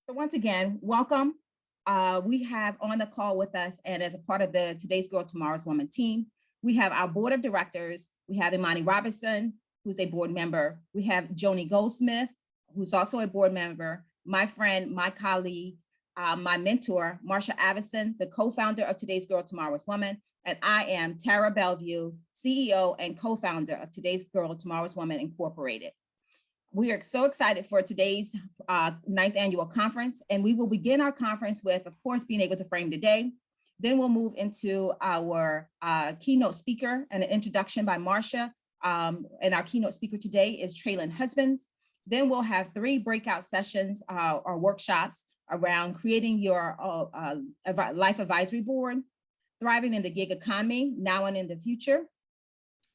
So once again, welcome. We have on the call with us, and as a part of the Today's Girl, Tomorrow's Woman team, we have our board of directors. We have Emony Robertson, who's a board member. We have Joan Goldsmith, who's also a board member, my friend, my colleague, my mentor, Marsha Iverson, the co-founder of Today's Girl, Tomorrow's Woman, and I am Tara Bellevue, CEO and co-founder of Today's Girl, Tomorrow's Woman Incorporated. We are so excited for today's 9th annual conference, and we will begin our conference with, of course, being able to frame the day. Then we'll move into our keynote speaker and an introduction by Marsha. And our keynote speaker today is Traylon Husbands. Then we'll have 3 breakout sessions or workshops around creating your life advisory board, thriving in the gig economy now and in the future,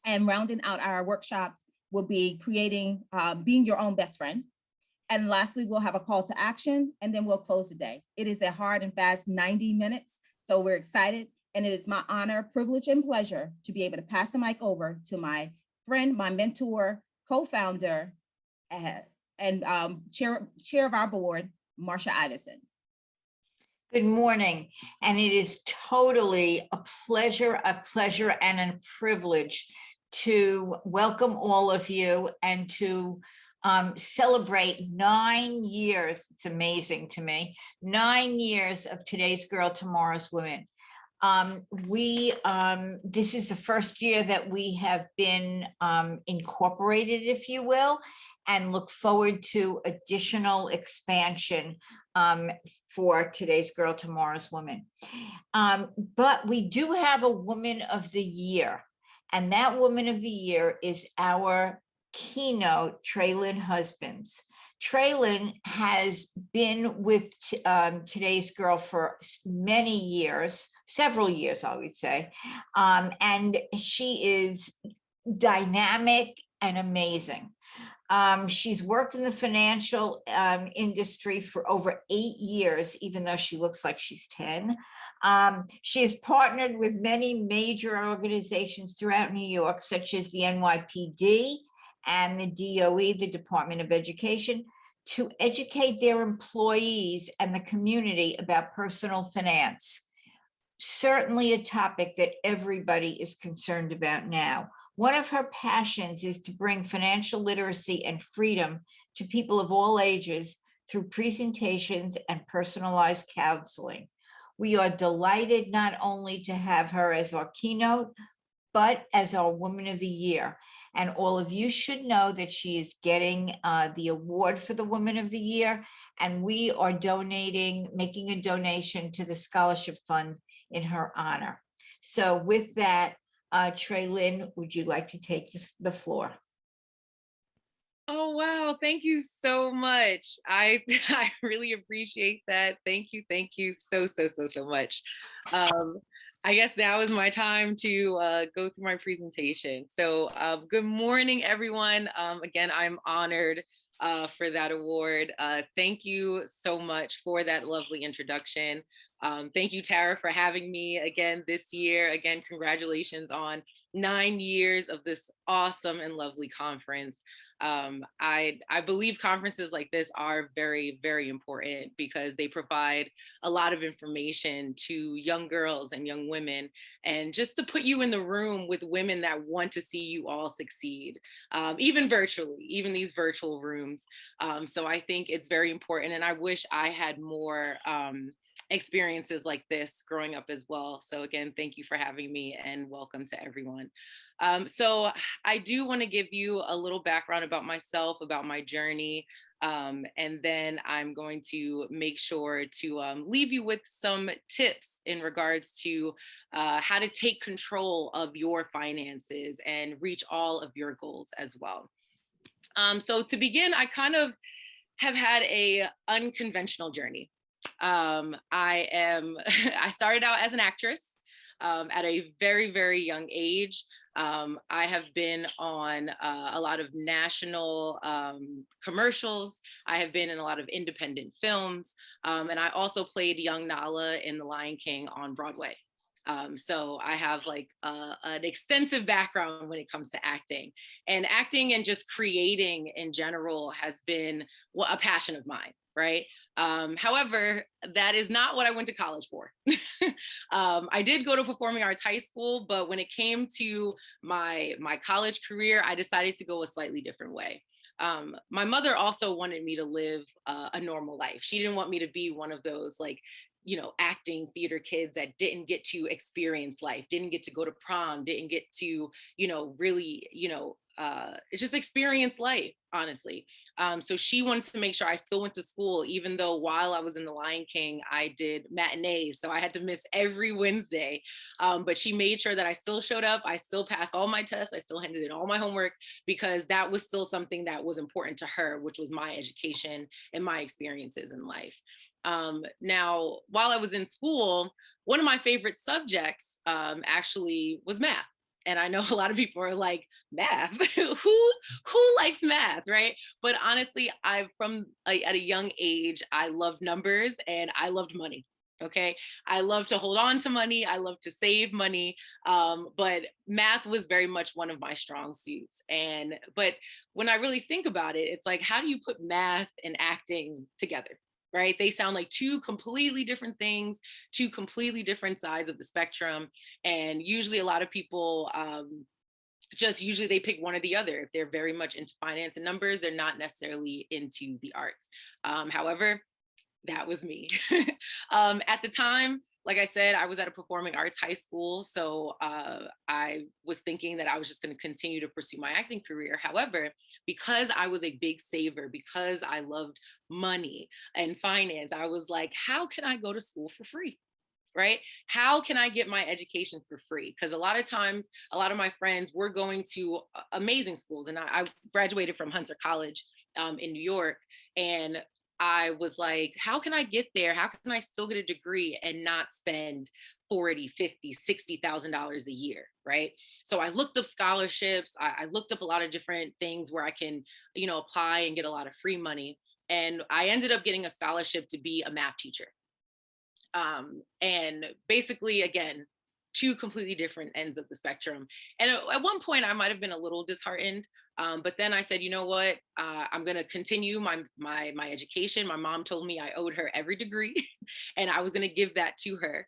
and rounding out our workshops will be creating, being your own best friend. And lastly, we'll have a call to action, and then we'll close the day. It is a hard and fast 90 minutes, so we're excited. And it is my honor, privilege, and pleasure to be able to pass the mic over to my friend, my mentor, co-founder, and chair of our board, Marsha Iverson. Good morning, and it is totally a pleasure and a privilege to welcome all of you and to celebrate 9 years. It's amazing to me, 9 years of Today's Girl, Tomorrow's Women. This is the first year that we have been incorporated, if you will, and look forward to additional expansion for Today's Girl, Tomorrow's Woman. But we do have a Woman of the Year. And that Woman of the Year is our keynote, Traylon Husbands. Traylon has been with Today's Girl for many years, several years, I would say. And she is dynamic and amazing. She's worked in the financial industry for over 8 years, even though she looks like she's 10. She has partnered with many major organizations throughout New York, such as the NYPD and the DOE, the Department of Education, to educate their employees and the community about personal finance. Certainly a topic that everybody is concerned about now. One of her passions is to bring financial literacy and freedom to people of all ages through presentations and personalized counseling. We are delighted not only to have her as our keynote, but as our Woman of the Year. And all of you should know that she is getting the award for the Woman of the Year, and we are making a donation to the scholarship fund in her honor. So with that, Traylon, would you like to take the floor? Oh, wow. Thank you so much. I really appreciate that. Thank you so much. I guess now is my time to go through my presentation. So good morning, everyone. Again, I'm honored for that award. Thank you so much for that lovely introduction. Thank you, Tara, for having me again this year. Again, congratulations on 9 years of this awesome and lovely conference. I believe conferences like this are very, very important because they provide a lot of information to young girls and young women, and just to put you in the room with women that want to see you all succeed, even virtually, even these virtual rooms. So I think it's very important, and I wish I had more experiences like this growing up as well. So again, thank you for having me, and welcome to everyone. So I do want to give you a little background about myself, about my journey, and then I'm going to make sure to leave you with some tips in regards to how to take control of your finances and reach all of your goals as well. So to begin, I kind of have had a unconventional journey. I started out as an actress at a very, very young age. I have been on a lot of national commercials. I have been in a lot of independent films. And I also played young Nala in The Lion King on Broadway. So I have like an extensive background when it comes to acting, and just creating in general has been a passion of mine, right? However, that is not what I went to college for. I did go to performing arts high school, but when it came to my college career, I decided to go a slightly different way. My mother also wanted me to live a normal life. She didn't want me to be one of those like, you know, acting theater kids that didn't get to experience life, didn't get to go to prom, didn't get to, you know, really, you know, just experience life, honestly. So she wanted to make sure I still went to school, even though while I was in The Lion King, I did matinees. So I had to miss every Wednesday. But she made sure that I still showed up. I still passed all my tests. I still handed in all my homework because that was still something that was important to her, which was my education and my experiences in life. Now, while I was in school, one of my favorite subjects actually was math. And I know a lot of people are like, math, who likes math, right? But honestly, at a young age, I loved numbers and I loved money. Okay. I love to hold on to money. I love to save money. But math was very much one of my strong suits. But when I really think about it, it's like, how do you put math and acting together? Right? They sound like two completely different things, two completely different sides of the spectrum. And usually a lot of people just usually they pick one or the other. If they're very much into finance and numbers, they're not necessarily into the arts. However, that was me. At the time, like I said, I was at a performing arts high school. So I was thinking that I was just going to continue to pursue my acting career. However, because I was a big saver, because I loved money and finance, I was like, how can I go to school for free? Right? How can I get my education for free? Because a lot of times, a lot of my friends were going to amazing schools. And I graduated from Hunter College in New York. And I was like, how can I get there? How can I still get a degree and not spend 40, 50, $60,000 a year, right? So I looked up scholarships. I looked up a lot of different things where I can, you know, apply and get a lot of free money. And I ended up getting a scholarship to be a math teacher. And basically, again, two completely different ends of the spectrum. And at one point, I might have been a little disheartened. But then I said, you know what? I'm going to continue my education. My mom told me I owed her every degree, and I was going to give that to her.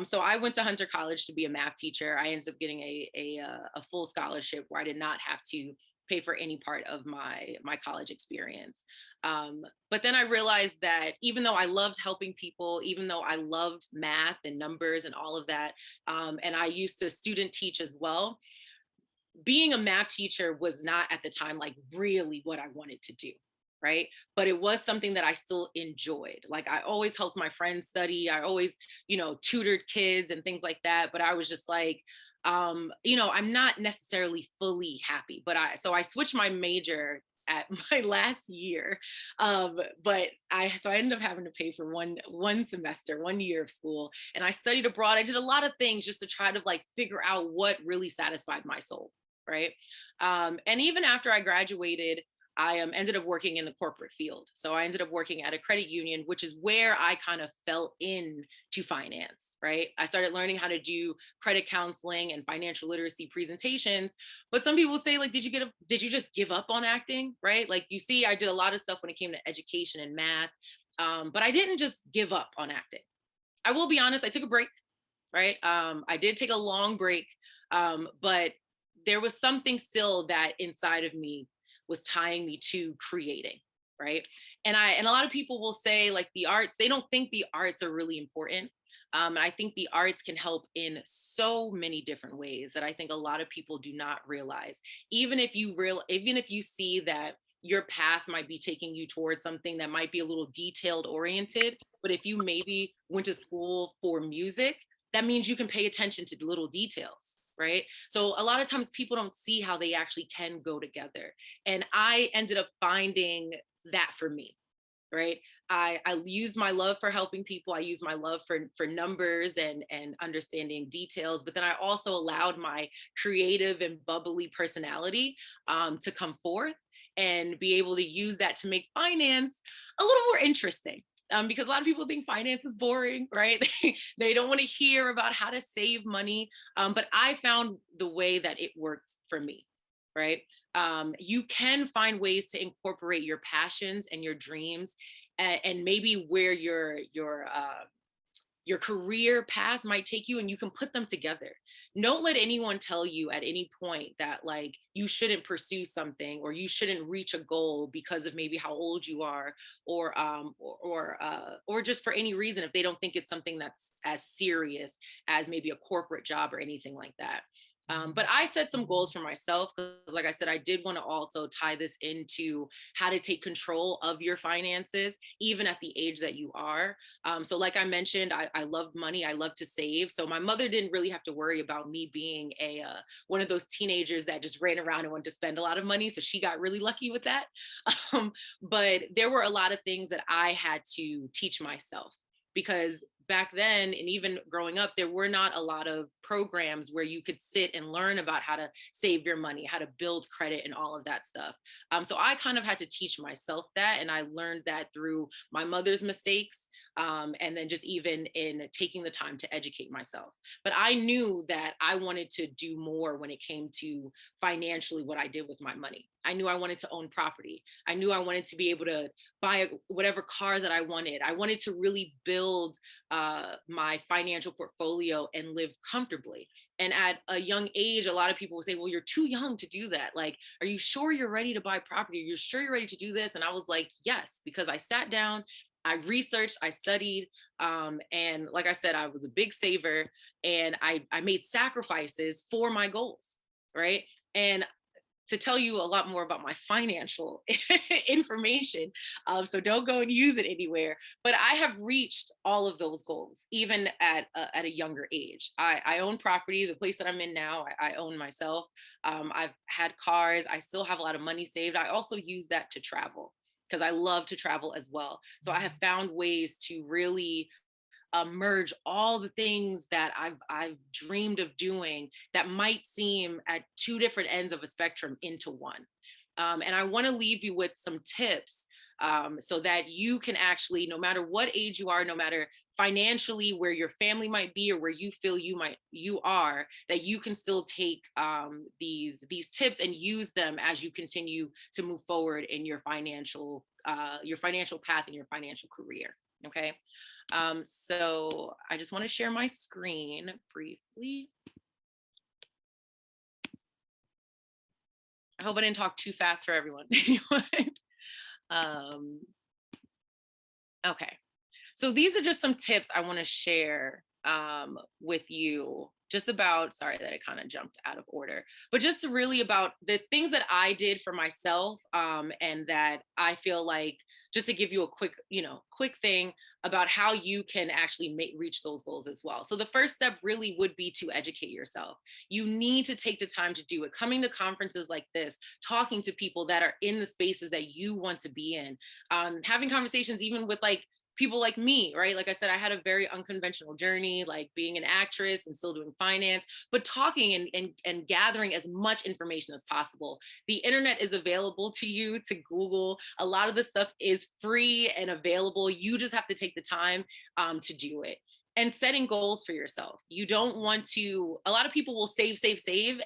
So I went to Hunter College to be a math teacher. I ended up getting a full scholarship where I did not have to pay for any part of my college experience. But then I realized that even though I loved helping people, even though I loved math and numbers and all of that, and I used to student teach as well, being a math teacher was not at the time like really what I wanted to do. Right. But it was something that I still enjoyed. Like I always helped my friends study. I always, you know, tutored kids and things like that. But I was just like, you know, I'm not necessarily fully happy. So I switched my major at my last year. But I ended up having to pay for one semester, 1 year of school. And I studied abroad. I did a lot of things just to try to like figure out what really satisfied my soul. Right. And even after I graduated, I ended up working in the corporate field. So I ended up working at a credit union, which is where I kind of fell into finance, right? I started learning how to do credit counseling and financial literacy presentations. But some people say, like, did you just give up on acting, right? Like you see, I did a lot of stuff when it came to education and math, but I didn't just give up on acting. I will be honest, I took a break, right? I did take a long break, but there was something still that inside of me was tying me to creating, right? And a lot of people will say like the arts, they don't think the arts are really important. And I think the arts can help in so many different ways that I think a lot of people do not realize. Even if you see that your path might be taking you towards something that might be a little detailed oriented, but if you maybe went to school for music, that means you can pay attention to the little details, right? So a lot of times people don't see how they actually can go together. And I ended up finding that for me, right? I used my love for helping people. I used my love for numbers and understanding details, but then I also allowed my creative and bubbly personality to come forth and be able to use that to make finance a little more interesting. Because a lot of people think finance is boring, right? They don't want to hear about how to save money. But I found the way that it worked for me, right? You can find ways to incorporate your passions and your dreams and maybe where your career path might take you, and you can put them together. Don't let anyone tell you at any point that like you shouldn't pursue something or you shouldn't reach a goal because of maybe how old you are, or just for any reason if they don't think it's something that's as serious as maybe a corporate job or anything like that. But I set some goals for myself because, like I said, I did want to also tie this into how to take control of your finances, even at the age that you are. So like I mentioned, I love money. I love to save. So my mother didn't really have to worry about me being one of those teenagers that just ran around and wanted to spend a lot of money. So she got really lucky with that. But there were a lot of things that I had to teach myself, because back then, and even growing up, there were not a lot of programs where you could sit and learn about how to save your money, how to build credit and all of that stuff. So I kind of had to teach myself that. And I learned that through my mother's mistakes. And then just even in taking the time to educate myself. But I knew that I wanted to do more when it came to financially what I did with my money. I knew I wanted to own property. I knew I wanted to be able to buy whatever car that I wanted. I wanted to really build my financial portfolio and live comfortably. And at a young age, a lot of people will say, well, you're too young to do that. Like, are you sure you're ready to buy property? Are you sure you're ready to do this? And I was like, yes, because I sat down, I researched, I studied, and like I said, I was a big saver, and I made sacrifices for my goals, right? And to tell you a lot more about my financial information, so don't go and use it anywhere, but I have reached all of those goals, even at a younger age. I own property. The place that I'm in now, I own myself. I've had cars. I still have a lot of money saved. I also use that to travel, because I love to travel as well. So I have found ways to really merge all the things that I've dreamed of doing that might seem at two different ends of a spectrum into one. And I want to leave you with some tips, so that you can actually, no matter what age you are, no matter financially where your family might be or where you feel you are, that you can still take these tips and use them as you continue to move forward in your financial path and your financial career. Okay. So I just want to share my screen briefly. I hope I didn't talk too fast for everyone. Okay. So these are just some tips I want to share with you, just about, sorry that it kind of jumped out of order, but just really about the things that I did for myself, and that I feel like, just to give you a quick thing about how you can actually reach those goals as well. So the first step really would be to educate yourself. You need to take the time to do it. Coming to conferences like this, talking to people that are in the spaces that you want to be in, having conversations even with like people like me, right? Like I said, I had a very unconventional journey, like being an actress and still doing finance, but talking and gathering as much information as possible. The internet is available to you to Google. A lot of the stuff is free and available. You just have to take the time to do it. And setting goals for yourself. You don't want to, a lot of people will save,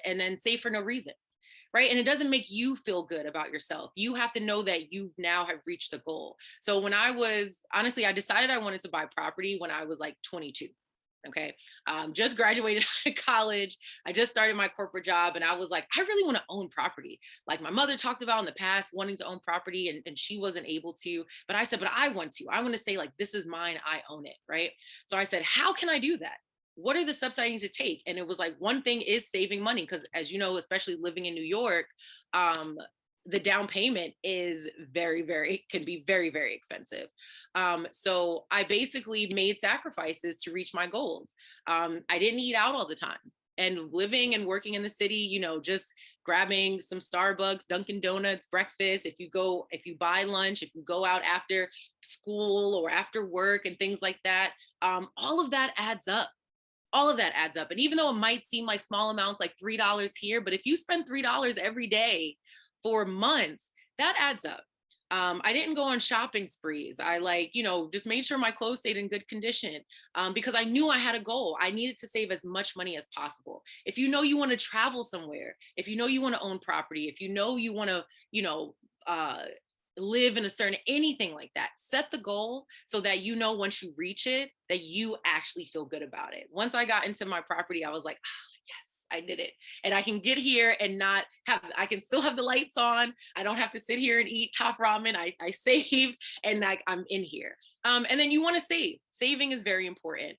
and then save for no reason. Right. And it doesn't make you feel good about yourself. You have to know that you now have reached a goal. So when I decided I wanted to buy property when I was like 22. Okay. Just graduated college. I just started my corporate job, and I was like, I really want to own property. Like my mother talked about in the past, wanting to own property, and she wasn't able to, but I said, but I want to say like, this is mine. I own it. Right. So I said, how can I do that? What are the steps I need to take? And it was like, one thing is saving money, because as you know, especially living in New York, the down payment is can be very, very expensive. So I basically made sacrifices to reach my goals. I didn't eat out all the time, and living and working in the city, just grabbing some Starbucks, Dunkin' Donuts, breakfast. If you buy lunch, if you go out after school or after work and things like that, all of that adds up. All of that adds up. And even though it might seem like small amounts, like $3 here, but if you spend $3 every day for months, that adds up. I didn't go on shopping sprees. I just made sure my clothes stayed in good condition, because I knew I had a goal. I needed to save as much money as possible. If you know you want to travel somewhere, if you know you want to own property, if you know you want to, live in a certain, anything like that. Set the goal so that you know once you reach it, that you actually feel good about it. Once I got into my property, I was like, oh, yes, I did it. And I can get here and not have, I can still have the lights on. I don't have to sit here and eat top ramen. I saved and like I'm in here. And then you want to save. Saving is very important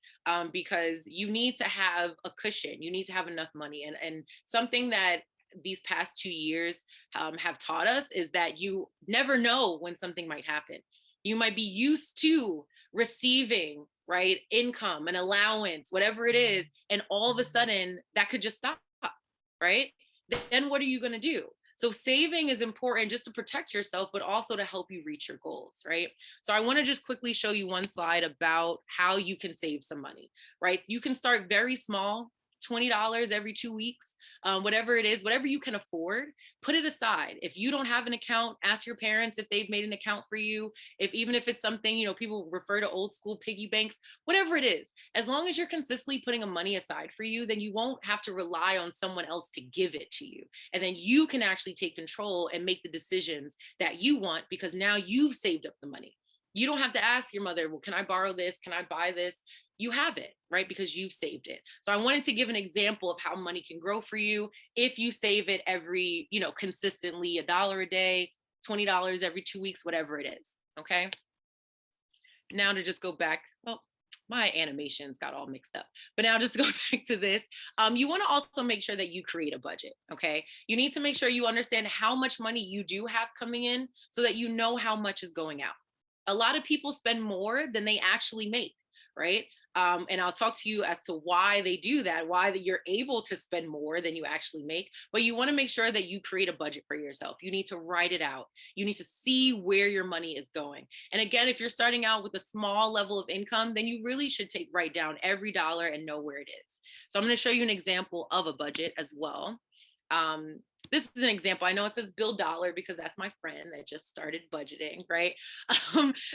because you need to have a cushion. You need to have enough money. And something that these past 2 years have taught us is that you never know when something might happen. You might be used to receiving, right, income, an allowance, whatever it is, and all of a sudden that could just stop, right? Then what are you going to do? So saving is important just to protect yourself, but also to help you reach your goals, right? So I want to just quickly show you one slide about how you can save some money, right? You can start very small, $20 every 2 weeks. Whatever it is, whatever you can afford, put it aside. If you don't have an account, ask your parents if they've made an account for you. Even if it's something, people refer to old school piggy banks, whatever it is, as long as you're consistently putting a money aside for you, then you won't have to rely on someone else to give it to you. And then you can actually take control and make the decisions that you want because now you've saved up the money. You don't have to ask your mother, well, can I borrow this? Can I buy this? You have it, right? Because you've saved it. So I wanted to give an example of how money can grow for you if you save it every, consistently $1 a day, $20 every 2 weeks, whatever it is. Okay. Now to just go back, well, my animations got all mixed up, but now just to go back to this, you want to also make sure that you create a budget. Okay. You need to make sure you understand how much money you do have coming in so that you know how much is going out. A lot of people spend more than they actually make, right? And I'll talk to you as to why they do that, why that you're able to spend more than you actually make. But you want to make sure that you create a budget for yourself. You need to write it out. You need to see where your money is going. And again, if you're starting out with a small level of income, then you really should write down every dollar and know where it is. So I'm going to show you an example of a budget as well. This is an example. I know it says Bill Dollar because that's my friend that just started budgeting, right?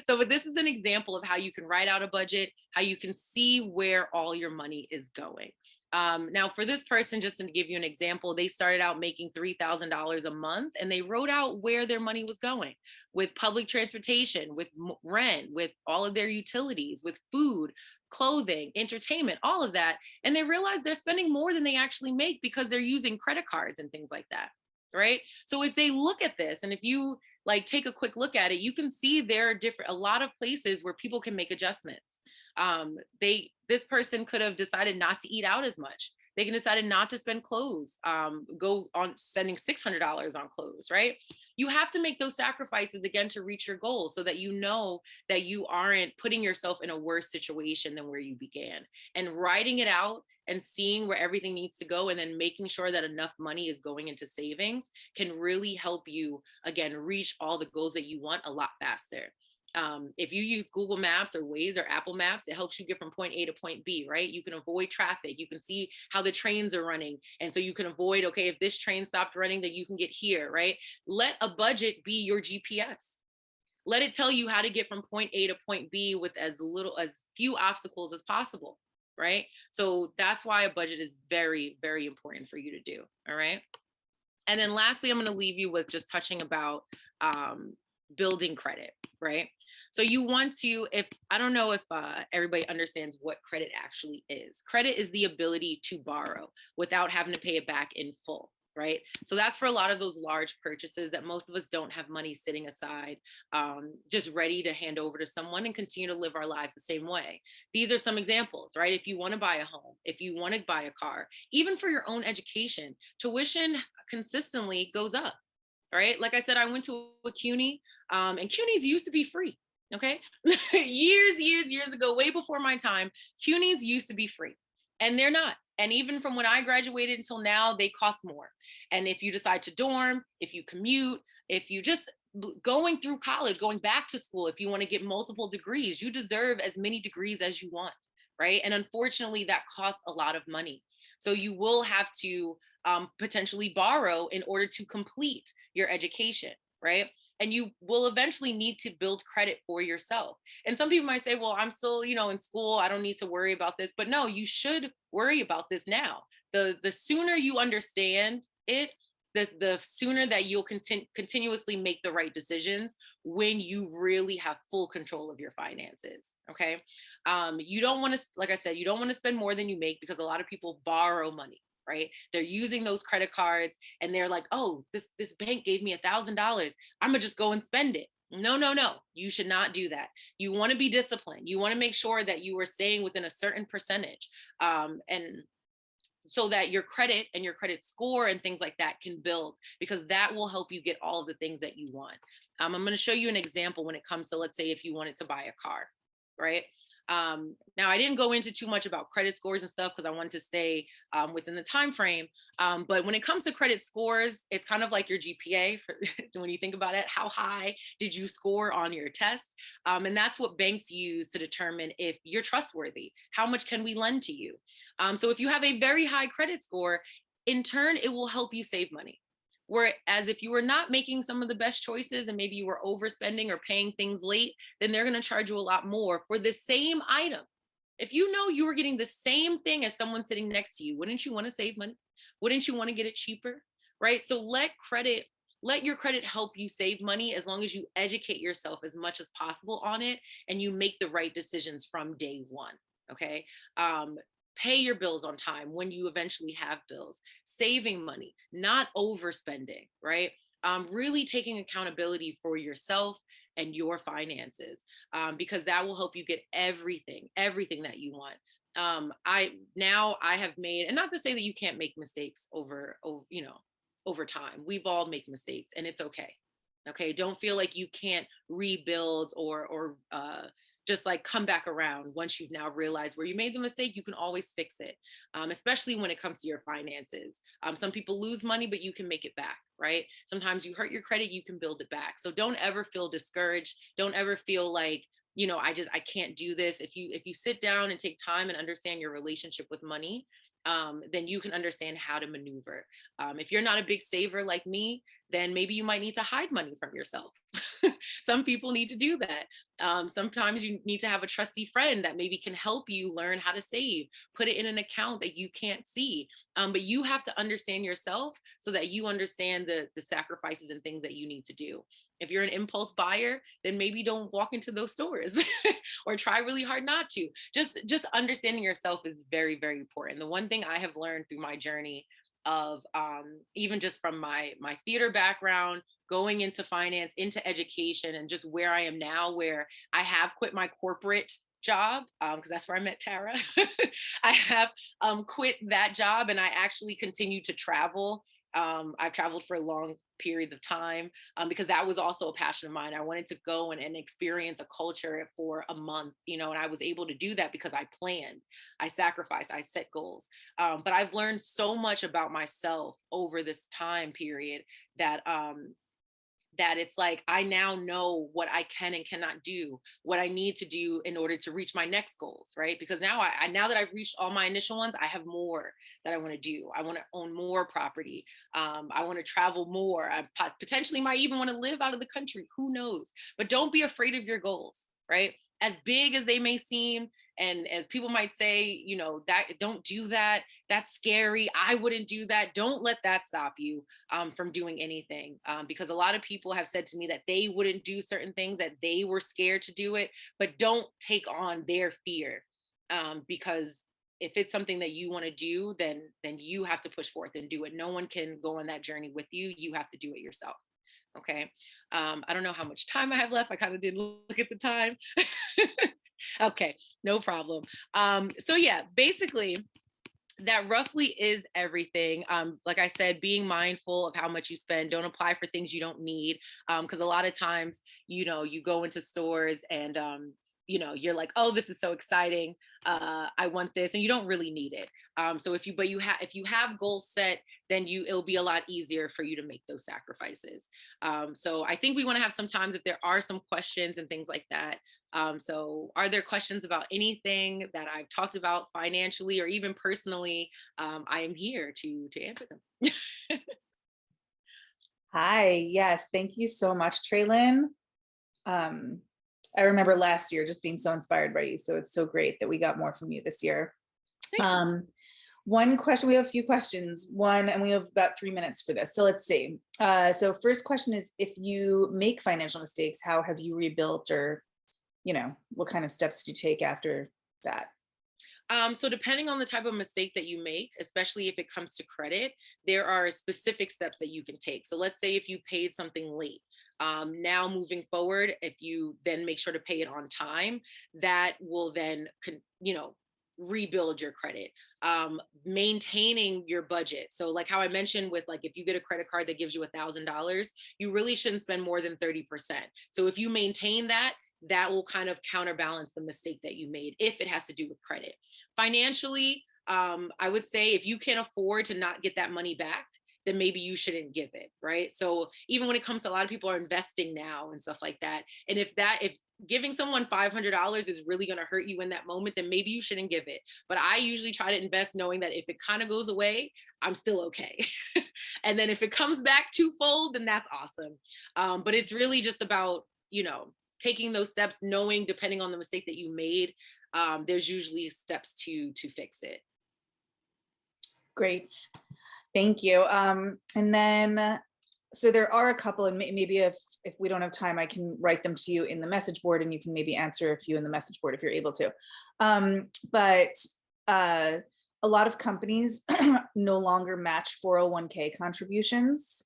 But this is an example of how you can write out a budget, how you can see where all your money is going. Now, for this person, just to give you an example, they started out making $3,000 a month and they wrote out where their money was going with public transportation, with rent, with all of their utilities, with food, clothing, entertainment, all of that. And they realize they're spending more than they actually make because they're using credit cards and things like that, right? So if they look at this and if you take a quick look at it, you can see there are a lot of places where people can make adjustments. This person could have decided not to eat out as much. They can decide not to spend clothes, go on spending $600 on clothes, right? You have to make those sacrifices again to reach your goal so that you know that you aren't putting yourself in a worse situation than where you began. And writing it out and seeing where everything needs to go and then making sure that enough money is going into savings can really help you, again, reach all the goals that you want a lot faster. If you use Google Maps or Waze or Apple Maps, it helps you get from point A to point B, right? You can avoid traffic. You can see how the trains are running. And so you can avoid, okay, if this train stopped running, then you can get here, right? Let a budget be your GPS. Let it tell you how to get from point A to point B with as few obstacles as possible, right? So that's why a budget is very, very important for you to do, all right? And then lastly, I'm going to leave you with just touching about building credit, right? So you want to, I don't know if everybody understands what credit actually is. Credit is the ability to borrow without having to pay it back in full, right? So that's for a lot of those large purchases that most of us don't have money sitting aside, just ready to hand over to someone and continue to live our lives the same way. These are some examples, right? If you want to buy a home, if you want to buy a car, even for your own education, tuition consistently goes up, right? Like I said, I went to a CUNY, and CUNYs used to be free. Okay. years ago, way before my time, CUNYs used to be free and they're not. And even from when I graduated until now, they cost more. And if you decide to dorm, if you commute, if you just going through college, going back to school, if you want to get multiple degrees, you deserve as many degrees as you want, right? And unfortunately, that costs a lot of money. So you will have to potentially borrow in order to complete your education, right? And you will eventually need to build credit for yourself. And some people might say, well, I'm still, in school, I don't need to worry about this. But no, you should worry about this now. The sooner you understand it, the sooner that you'll continuously make the right decisions when you really have full control of your finances. Okay. You don't want to, like I said, you don't want to spend more than you make, because a lot of people borrow money, right? They're using those credit cards and they're like, oh, this bank gave me $1,000. I'm gonna just go and spend it. No, no, no, you should not do that. You want to be disciplined. You want to make sure that you are staying within a certain percentage. And so that your credit and your credit score and things like that can build, because that will help you get all of the things that you want. I'm going to show you an example when it comes to, let's say, if you wanted to buy a car, right? Now, I didn't go into too much about credit scores and stuff because I wanted to stay within the time frame. But when it comes to credit scores, it's kind of like your GPA. When you think about it, how high did you score on your test? And that's what banks use to determine if you're trustworthy. How much can we lend to you? So if you have a very high credit score, in turn, it will help you save money. Whereas if you were not making some of the best choices and maybe you were overspending or paying things late, then they're going to charge you a lot more for the same item. If you know you were getting the same thing as someone sitting next to you, wouldn't you want to save money? Wouldn't you want to get it cheaper? Right? So let your credit help you save money, as long as you educate yourself as much as possible on it and you make the right decisions from day one. Okay. Pay your bills on time when you eventually have bills, saving money, not overspending, right? Really taking accountability for yourself and your finances, because that will help you get everything that you want. I have made, and not to say that you can't make mistakes over time. We've all made mistakes and it's okay. Okay. Don't feel like you can't rebuild or just like come back around. Once you've now realized where you made the mistake, you can always fix it, especially when it comes to your finances. Some people lose money, but you can make it back, right? Sometimes you hurt your credit, you can build it back. So don't ever feel discouraged. Don't ever feel like, I can't do this. If you sit down and take time and understand your relationship with money, then you can understand how to maneuver. If you're not a big saver like me, then maybe you might need to hide money from yourself. Some people need to do that. Sometimes you need to have a trusty friend that maybe can help you learn how to save, put it in an account that you can't see. But you have to understand yourself so that you understand the sacrifices and things that you need to do. If you're an impulse buyer, then maybe don't walk into those stores or try really hard not to. Just understanding yourself is very, very important. The one thing I have learned through my journey of even just from my theater background, going into finance, into education, and just where I am now, where I have quit my corporate job, because that's where I met Tara. I have quit that job and I actually continue to travel. I've traveled for long periods of time because that was also a passion of mine. I wanted to go and experience a culture for a month, and I was able to do that because I planned, I sacrificed, I set goals. But I've learned so much about myself over this time period that it's like I now know what I can and cannot do, what I need to do in order to reach my next goals, right? Because now now that I've reached all my initial ones, I have more that I want to do. I want to own more property. I want to travel more. I potentially might even want to live out of the country. Who knows? But don't be afraid of your goals, right? As big as they may seem, and as people might say, that don't do that. That's scary. I wouldn't do that. Don't let that stop you from doing anything. Because a lot of people have said to me that they wouldn't do certain things, that they were scared to do it, but don't take on their fear. Because if it's something that you want to do, then you have to push forth and do it. No one can go on that journey with you. You have to do it yourself. Okay. I don't know how much time I have left. I kind of didn't look at the time. Okay, no problem. So yeah, basically that roughly is everything. Like I said, being mindful of how much you spend. Don't apply for things you don't need. Because a lot of times, you go into stores and you're like, oh, this is so exciting. I want this, and you don't really need it. So if you have goals set, then it'll be a lot easier for you to make those sacrifices. So I think we want to have some times if there are some questions and things like that. So are there questions about anything that I've talked about financially or even personally? I am here to answer them. Hi, yes, thank you so much, Traylon. I remember last year just being so inspired by you, so it's so great that we got more from you this year. One question, we have a few questions. One, and we have about 3 minutes for this. So let's see. So first question is, if you make financial mistakes, how have you rebuilt, or, you know, what kind of steps did you take after that? So depending on the type of mistake that you make, especially if it comes to credit, there are specific steps that you can take. So let's say if you paid something late, now moving forward, if you then make sure to pay it on time, that will then, you know, rebuild your credit. Maintaining your budget. So like how I mentioned with, like, if you get a credit card that gives you $1,000, you really shouldn't spend more than 30%. So if you maintain that, that will kind of counterbalance the mistake that you made if it has to do with credit. Financially, I would say if you can't afford to not get that money back, then maybe you shouldn't give it, right? So even when it comes to, a lot of people are investing now and stuff like that. And if giving someone $500 is really going to hurt you in that moment, then maybe you shouldn't give it. But I usually try to invest knowing that if it kind of goes away, I'm still okay. And then if it comes back twofold, then that's awesome. But it's really just about, you know, taking those steps, knowing depending on the mistake that you made, there's usually steps to fix it. Great, thank you. And then, so there are a couple, and maybe if we don't have time, I can write them to you in the message board, and you can maybe answer a few in the message board if you're able to. But a lot of companies no longer match 401k contributions.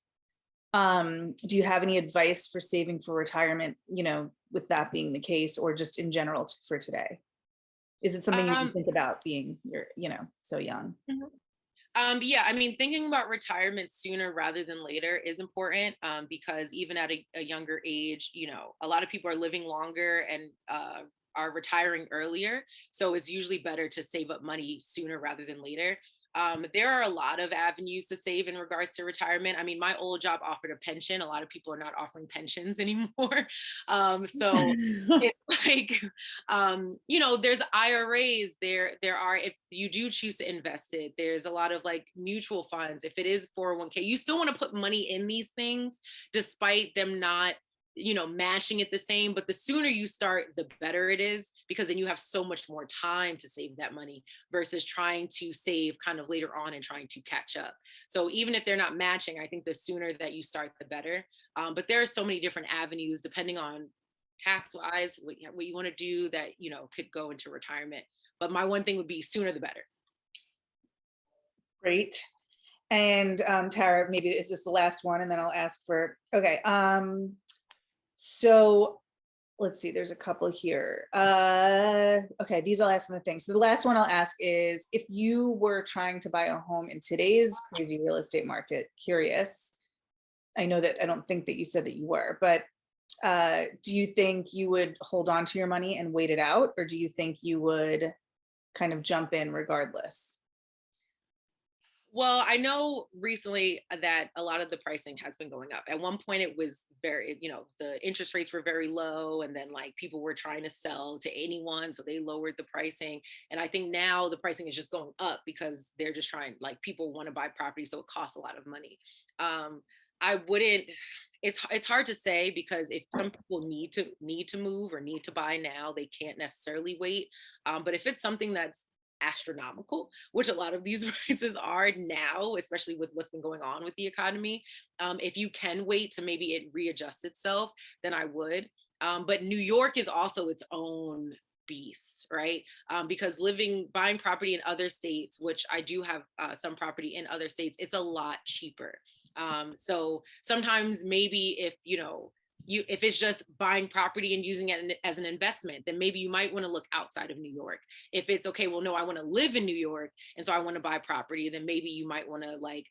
Do you have any advice for saving for retirement, you know, with that being the case, or just in general for today? Is it something you can think about, being you're, you know, so young? Yeah, I mean, thinking about retirement sooner rather than later is important, because even at a younger age, you know, a lot of people are living longer and are retiring earlier. So it's usually better to save up money sooner rather than later. There are a lot of avenues to save in regards to retirement. I mean, my old job offered a pension. A lot of people are not offering pensions anymore. So it's like, you know, there's IRAs, there are, if you do choose to invest it, there's a lot of like mutual funds. If it is 401k, you still want to put money in these things, despite them not, you know, matching it the same. But the sooner you start, the better it is, because then you have so much more time to save that money versus trying to save kind of later on and trying to catch up. So even if they're not matching, I think the sooner that you start, the better. But there are so many different avenues depending on tax wise, what you want to do that, you know, could go into retirement. But my one thing would be sooner the better. Great. And Tara, maybe is this the last one? And then I'll ask for, okay. So let's see, there's a couple here. Okay, these I'll ask them the thing. So the last one I'll ask is, if you were trying to buy a home in today's crazy real estate market, curious, I know that I don't think that you said that you were, but do you think you would hold on to your money and wait it out? Or do you think you would kind of jump in regardless? Well, I know recently that a lot of the pricing has been going up. At one point it was very, you know, the interest rates were very low, and then like people were trying to sell to anyone, so they lowered the pricing. And I think now the pricing is just going up because they're just trying, like, people want to buy property, so it costs a lot of money. I wouldn't, it's hard to say, because if some people need to move or need to buy now, they can't necessarily wait. But if it's something that's astronomical, which a lot of these prices are now, especially with what's been going on with the economy, if you can wait to maybe it readjust itself, then I would. But New York is also its own beast, right? Because buying property in other states, which I do have some property in other states, it's a lot cheaper. So sometimes maybe if, you know, if it's just buying property and using it as an investment, then maybe you might want to look outside of New York. If it's okay, well, no, I want to live in New York, and so I want to buy property, then maybe you might want to like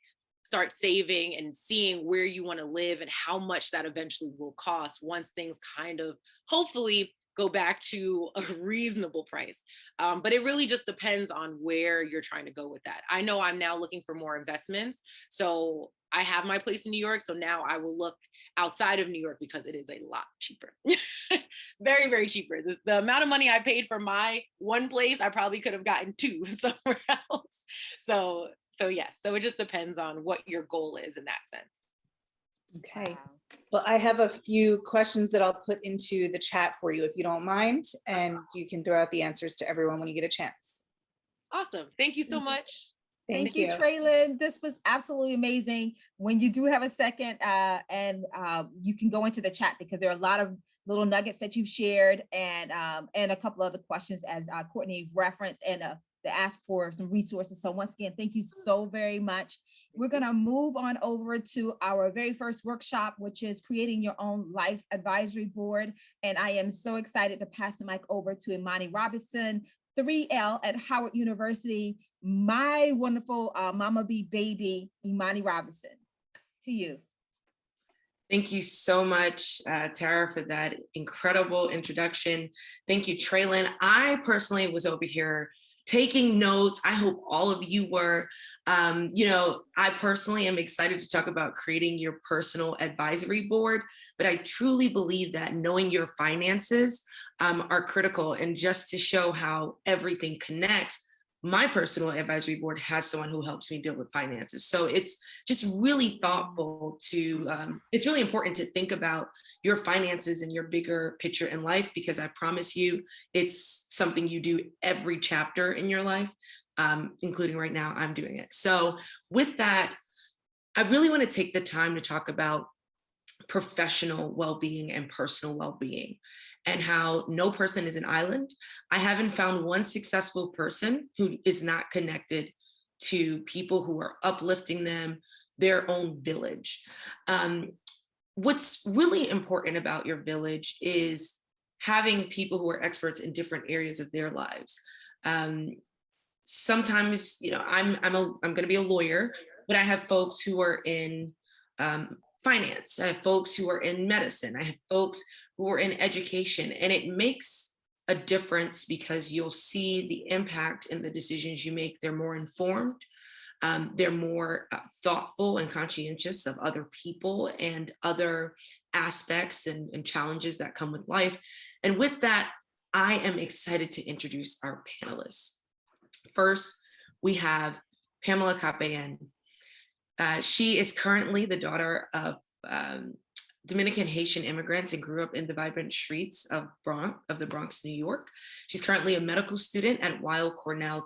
start saving and seeing where you want to live and how much that eventually will cost once things kind of hopefully go back to a reasonable price. But it really just depends on where you're trying to go with that. I know I'm now looking for more investments. So I have my place in New York. So now I will look outside of New York because it is a lot cheaper. Very, very cheaper. The amount of money I paid for my one place, I probably could have gotten two somewhere else. So yes, so it just depends on what your goal is in that sense. Okay. Wow. Well, I have a few questions that I'll put into the chat for you, if you don't mind, and you can throw out the answers to everyone when you get a chance. Awesome. Thank you so much. Thank you, you. Traylon. This was absolutely amazing. When you do have a second, you can go into the chat because there are a lot of little nuggets that you've shared and a couple other questions as Courtney referenced and to ask for some resources. So once again, thank you so very much. We're gonna move on over to our very first workshop, which is creating your own life advisory board. And I am so excited to pass the mic over to Emony Robertson, 3L at Howard University, my wonderful Mama Bee baby, Emony Robertson. To you. Thank you so much, Tara, for that incredible introduction. Thank you, Traylon. I personally was over here taking notes. I hope all of you were. I personally am excited to talk about creating your personal advisory board, but I truly believe that knowing your finances are critical. And just to show how everything connects, my personal advisory board has someone who helps me deal with finances. So it's just really thoughtful it's really important to think about your finances and your bigger picture in life, because I promise you, it's something you do every chapter in your life, including right now, I'm doing it. So with that, I really want to take the time to talk about professional well-being and personal well-being, and how no person is an island. I haven't found one successful person who is not connected to people who are uplifting them, their own village. What's really important about your village is having people who are experts in different areas of their lives. Sometimes, I'm going to be a lawyer, but I have folks who are in finance. I have folks who are in medicine. I have folks who are in education, and it makes a difference because you'll see the impact in the decisions you make. They're more informed. They're more thoughtful and conscientious of other people and other aspects and challenges that come with life. And with that, I am excited to introduce our panelists. First, we have Pamela Capellan. She is currently the daughter of Dominican Haitian immigrants and grew up in the vibrant streets of the Bronx, New York. She's currently a medical student at Weill Cornell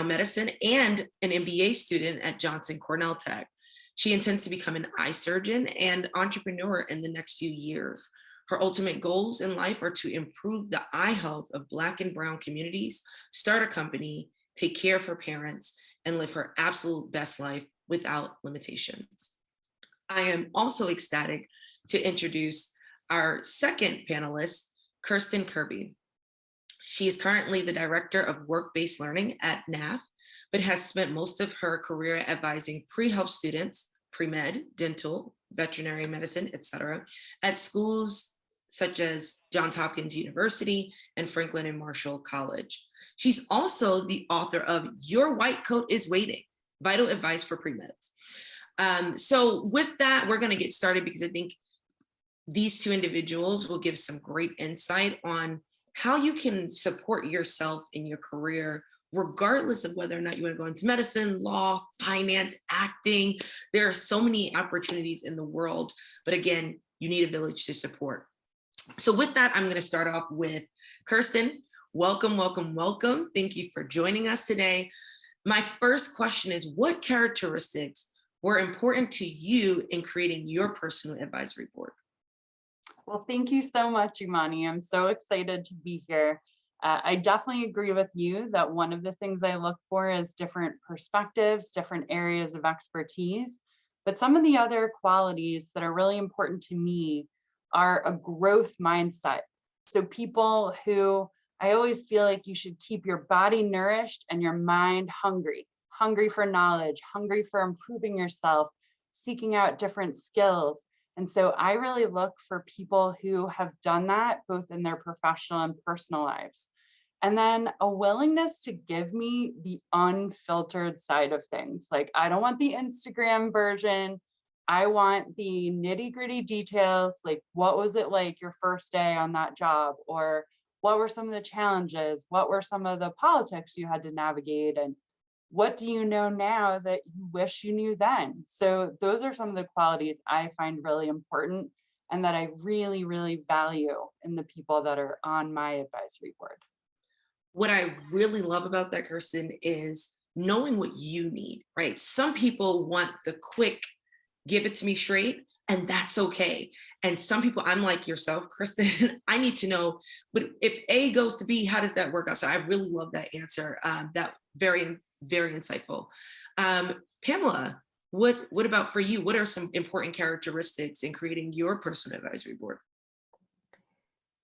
Medicine, and an MBA student at Johnson Cornell Tech. She intends to become an eye surgeon and entrepreneur in the next few years. Her ultimate goals in life are to improve the eye health of Black and Brown communities, start a company, take care of her parents, and live her absolute best life without limitations. I am also ecstatic to introduce our second panelist, Kirsten Kirby. She is currently the director of work-based learning at NAF, but has spent most of her career advising pre-health students, pre-med, dental, veterinary medicine, etc., at schools such as Johns Hopkins University and Franklin and Marshall College. She's also the author of Your White Coat is Waiting, Vital Advice for Pre-Meds. So with that, we're going to get started because I think these two individuals will give some great insight on how you can support yourself in your career, regardless of whether or not you want to go into medicine, law, finance, acting. There are so many opportunities in the world, but again, you need a village to support. So with that, I'm going to start off with Kirsten. Welcome, welcome, welcome. Thank you for joining us today. My first question is, what characteristics were important to you in creating your personal advisory board? Well, thank you so much, Emony. I'm so excited to be here. I definitely agree with you that one of the things I look for is different perspectives, different areas of expertise. But some of the other qualities that are really important to me are a growth mindset. So people who, I always feel like you should keep your body nourished and your mind hungry for knowledge, hungry for improving yourself, seeking out different skills. And so I really look for people who have done that both in their professional and personal lives. And then a willingness to give me the unfiltered side of things. Like, I don't want the Instagram version. I want the nitty-gritty details. Like, what was it like your first day on that job? Or what were some of the challenges? What were some of the politics you had to navigate? And what do you know now that you wish you knew then? So those are some of the qualities I find really important and that I really, really value in the people that are on my advisory board. what I really love about that, Kirsten, is knowing what you need, right? Some people want the quick, give it to me straight, and that's okay. And some people, I'm like yourself, Kirsten, I need to know, but if A goes to B, how does that work out? So I really love that answer. That very, very insightful. Pamela, what about for you? What are some important characteristics in creating your personal advisory board?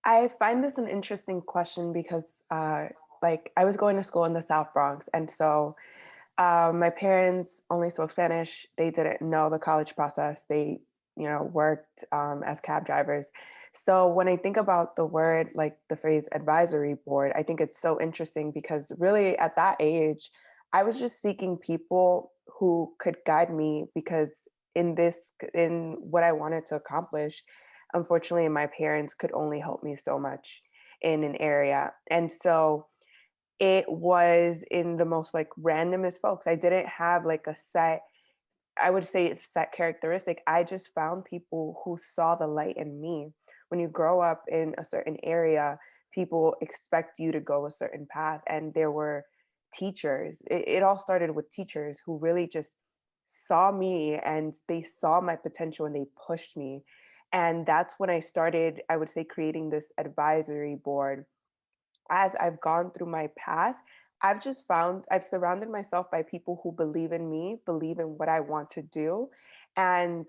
I find this an interesting question because like I was going to school in the South Bronx, and so my parents only spoke Spanish. They didn't know the college process. They, worked as cab drivers. So when I think about the word, like the phrase advisory board, I think it's so interesting because really at that age, I was just seeking people who could guide me because in what I wanted to accomplish, unfortunately, my parents could only help me so much in an area. And so it was in the most like randomest folks. I didn't have like a set, I would say it's that characteristic. I just found people who saw the light in me. When you grow up in a certain area, people expect you to go a certain path. And there were teachers. It all started with teachers who really just saw me and they saw my potential and they pushed me. And that's when I started, I would say, creating this advisory board. As I've gone through my path, I've just found I've surrounded myself by people who believe in me, believe in what I want to do, and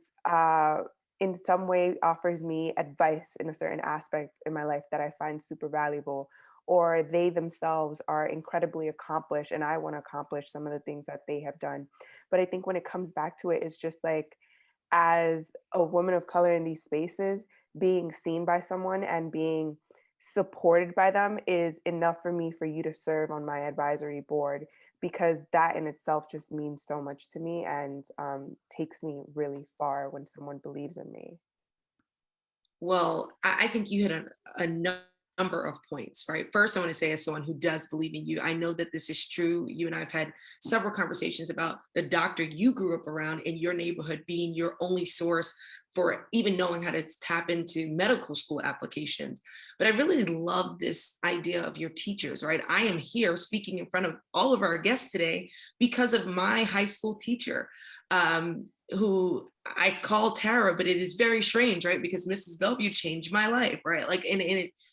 in some way offers me advice in a certain aspect in my life that I find super valuable, or they themselves are incredibly accomplished and I want to accomplish some of the things that they have done. But I think when it comes back to it, it's just like, as a woman of color in these spaces, being seen by someone and being supported by them is enough for me for you to serve on my advisory board, because that in itself just means so much to me and takes me really far when someone believes in me. Well, I think you hit a number of points, right? First, I want to say, as someone who does believe in you, I know that this is true. You and I have had several conversations about the doctor you grew up around in your neighborhood being your only source for even knowing how to tap into medical school applications. But I really love this idea of your teachers, right? I am here speaking in front of all of our guests today because of my high school teacher, who I call Tara, but it is very strange, right? Because Mrs. Bellevue changed my life, right? Like, and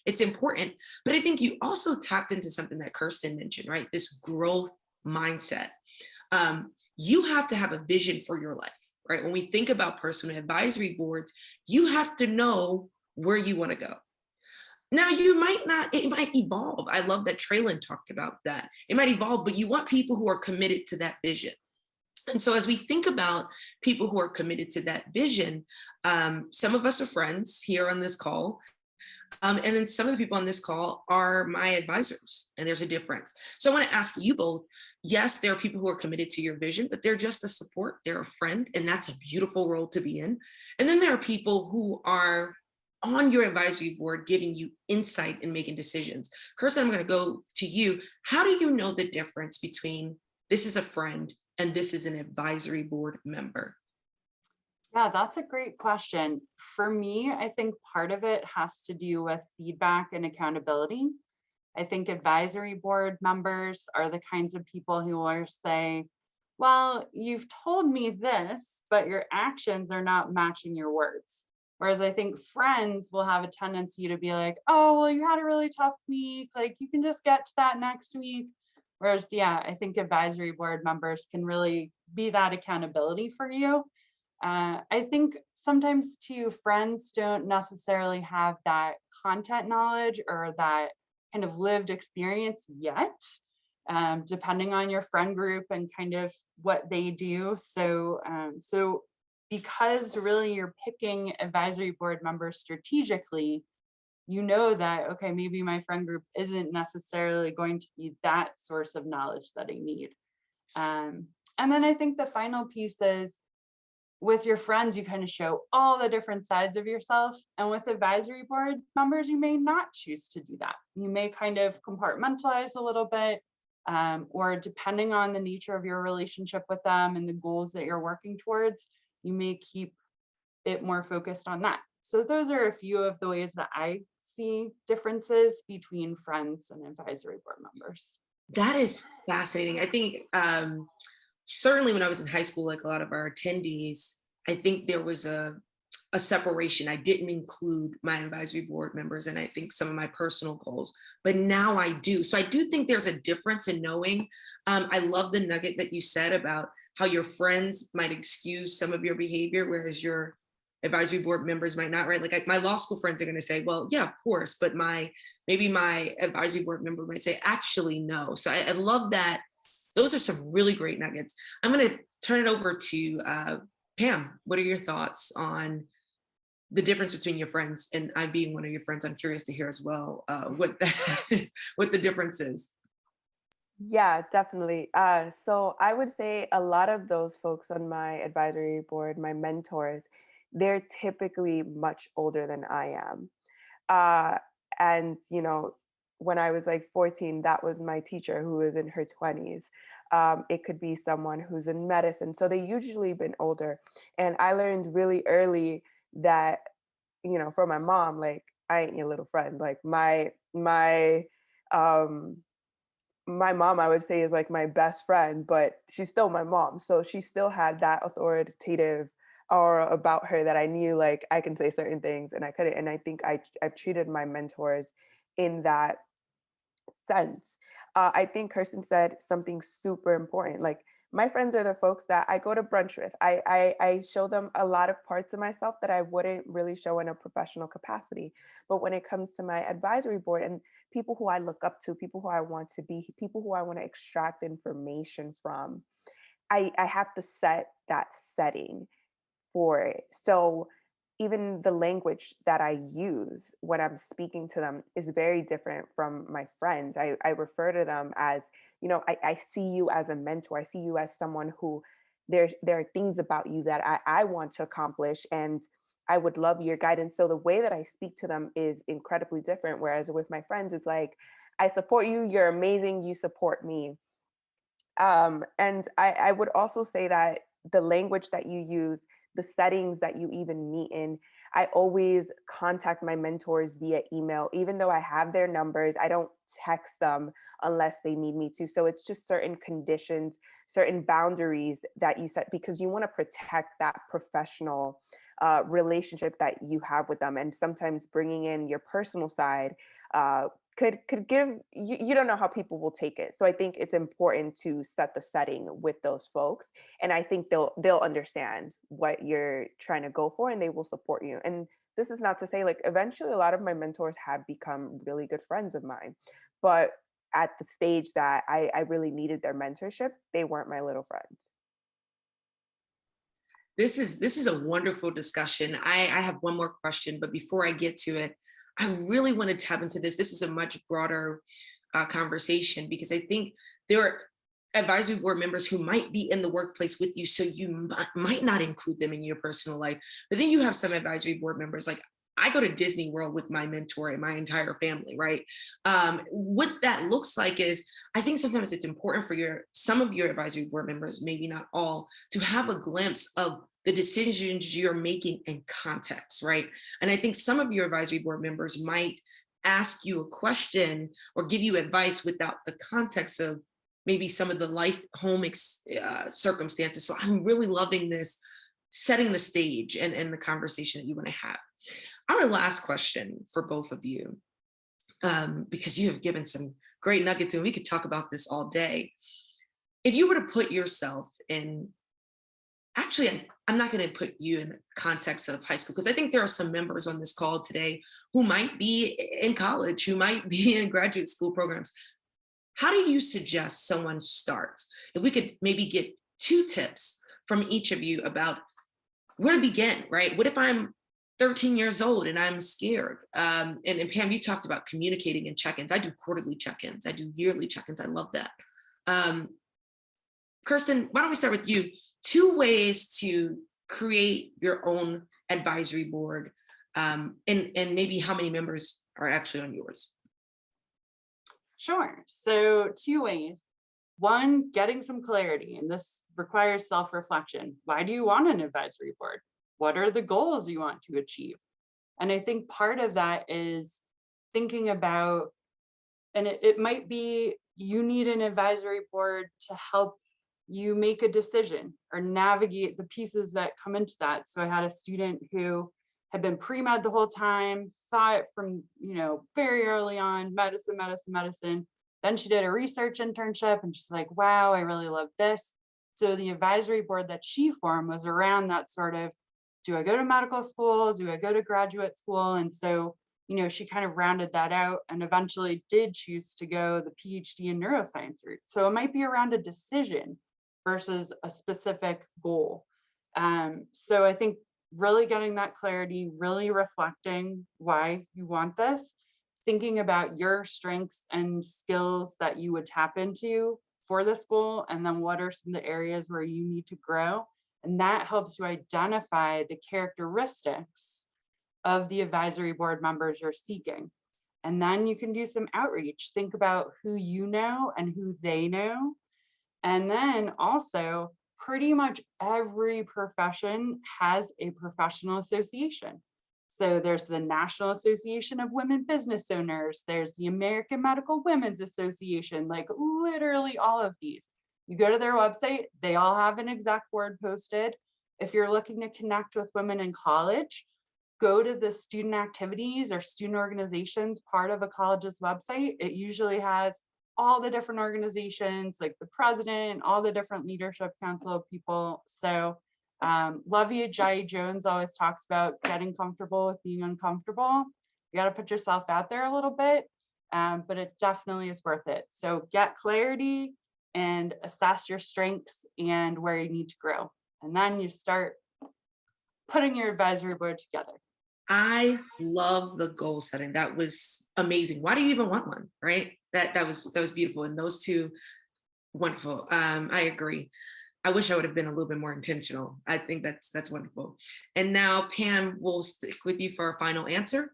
it's important. But I think you also tapped into something that Kirsten mentioned, right? This growth mindset. You have to have a vision for your life, right? When we think about personal advisory boards, you have to know where you want to go. Now, you might not, it might evolve. I love that Traylon talked about that. It might evolve, but you want people who are committed to that vision. And so as we think about people who are committed to that vision, some of us are friends here on this call. And then some of the people on this call are my advisors, and there's a difference. So I want to ask you both, yes, there are people who are committed to your vision, but they're just a support, they're a friend, and that's a beautiful role to be in. And then there are people who are on your advisory board giving you insight and making decisions. Kirsten, I'm going to go to you. How do you know the difference between this is a friend and this is an advisory board member? Yeah, that's a great question. For me, I think part of it has to do with feedback and accountability. I think advisory board members are the kinds of people who will say, well, you've told me this, but your actions are not matching your words. Whereas I think friends will have a tendency to be like, oh, well, you had a really tough week. Like, you can just get to that next week. Whereas, yeah, I think advisory board members can really be that accountability for you. I think sometimes too, friends don't necessarily have that content knowledge or that kind of lived experience yet, depending on your friend group and kind of what they do. So because really you're picking advisory board members strategically, you know that, okay, maybe my friend group isn't necessarily going to be that source of knowledge that I need. And then I think the final piece is, with your friends, you kind of show all the different sides of yourself. And with advisory board members, you may not choose to do that. You may kind of compartmentalize a little bit, or depending on the nature of your relationship with them and the goals that you're working towards, you may keep it more focused on that. So those are a few of the ways that I see differences between friends and advisory board members. That is fascinating. I think certainly when I was in high school, like a lot of our attendees, I think there was a separation. I didn't include my advisory board members and I think some of my personal goals, but now I do. So I do think there's a difference in knowing. I love the nugget that you said about how your friends might excuse some of your behavior, whereas your advisory board members might not, right? Like my law school friends are going to say, well, yeah, of course, but maybe my advisory board member might say, actually, no. So I love that. Those are some really great nuggets. I'm going to turn it over to Pam. What are your thoughts on the difference between your friends? And I being one of your friends, I'm curious to hear as well what the difference is. Yeah, definitely. So I would say a lot of those folks on my advisory board, my mentors, they're typically much older than I am. And, you know, when I was like 14, that was my teacher who was in her 20s. It could be someone who's in medicine. So they usually been older. And I learned really early that, you know, from my mom, like, I ain't your little friend. Like my mom, I would say, is like my best friend, but she's still my mom. So she still had that authoritative aura about her that I knew, like, I can say certain things and I couldn't. And I think I've treated my mentors in that sense. I think Kirsten said something super important. Like, my friends are the folks that I go to brunch with. I show them a lot of parts of myself that I wouldn't really show in a professional capacity. But when it comes to my advisory board and people who I look up to, people who I want to be, people who I want to extract information from, I have to set that setting for it. So even the language that I use when I'm speaking to them is very different from my friends. I refer to them as, you know, I see you as a mentor. I see you as someone who there are things about you that I want to accomplish and I would love your guidance. So the way that I speak to them is incredibly different. Whereas with my friends, it's like, I support you, you're amazing, you support me. And I would also say that the language that you use, the settings that you even meet in, I always contact my mentors via email. Even though I have their numbers, I don't text them unless they need me to. So it's just certain conditions, certain boundaries that you set because you want to protect that professional relationship that you have with them. And sometimes bringing in your personal side could give you don't know how people will take it. So I think it's important to set the setting with those folks, and I think they'll understand what you're trying to go for, and they will support you. And this is not to say, like, eventually a lot of my mentors have become really good friends of mine, but at the stage that I really needed their mentorship, they weren't my little friends. This is a wonderful discussion. I have one more question, but before I get to it, I really want to tap into this. This is a much broader conversation because I think there are advisory board members who might be in the workplace with you, so you might not include them in your personal life. But then you have some advisory board members, like I go to Disney World with my mentor and my entire family, right? What that looks like is, I think sometimes it's important for some of your advisory board members, maybe not all, to have a glimpse of the decisions you're making in context, right? And I think some of your advisory board members might ask you a question or give you advice without the context of maybe some of the home circumstances. So I'm really loving this, setting the stage and the conversation that you want to have. Our last question for both of you, because you have given some great nuggets and we could talk about this all day. If you were to put yourself in, actually, I'm not going to put you in the context of high school, because I think there are some members on this call today who might be in college, who might be in graduate school programs. How do you suggest someone starts? If we could maybe get 2 tips from each of you about where to begin, right? What if I'm 13 years old and I'm scared? And Pam, you talked about communicating in check-ins. I do quarterly check-ins. I do yearly check-ins. I love that. Kirsten, why don't we start with you? 2 ways to create your own advisory board, and maybe how many members are actually on yours? Sure. So 2 ways. 1, getting some clarity, and this requires self-reflection. Why do you want an advisory board? What are the goals you want to achieve? And I think part of that is thinking about, and it might be you need an advisory board to help you make a decision or navigate the pieces that come into that. So I had a student who had been pre-med the whole time, thought from, very early on, medicine. Then she did a research internship and she's like, wow, I really love this. So the advisory board that she formed was around that sort of, do I go to medical school? Do I go to graduate school? And so, she kind of rounded that out and eventually did choose to go the PhD in neuroscience route. So it might be around a decision versus a specific goal. So I think really getting that clarity, really reflecting why you want this, thinking about your strengths and skills that you would tap into for this goal, and then what are some of the areas where you need to grow. And that helps you identify the characteristics of the advisory board members you're seeking. And then you can do some outreach. Think about who you know and who they know. And then also, pretty much every profession has a professional association. So there's the National Association of Women Business Owners, there's the American Medical Women's Association, like literally all of these. You go to their website, they all have an exec board posted. If you're looking to connect with women in college, go to the student activities or student organizations part of a college's website. It usually has all the different organizations, like the president, all the different leadership council people. So Lovey Ajayi Jones always talks about getting comfortable with being uncomfortable. You got to put yourself out there a little bit, but it definitely is worth it. So get clarity and assess your strengths and where you need to grow. And then you start putting your advisory board together. I love the goal setting. That was amazing. Why do you even want one, right? That was beautiful. And those two, wonderful. I agree. I wish I would have been a little bit more intentional. I think that's wonderful. And now Pam, will stick with you for our final answer.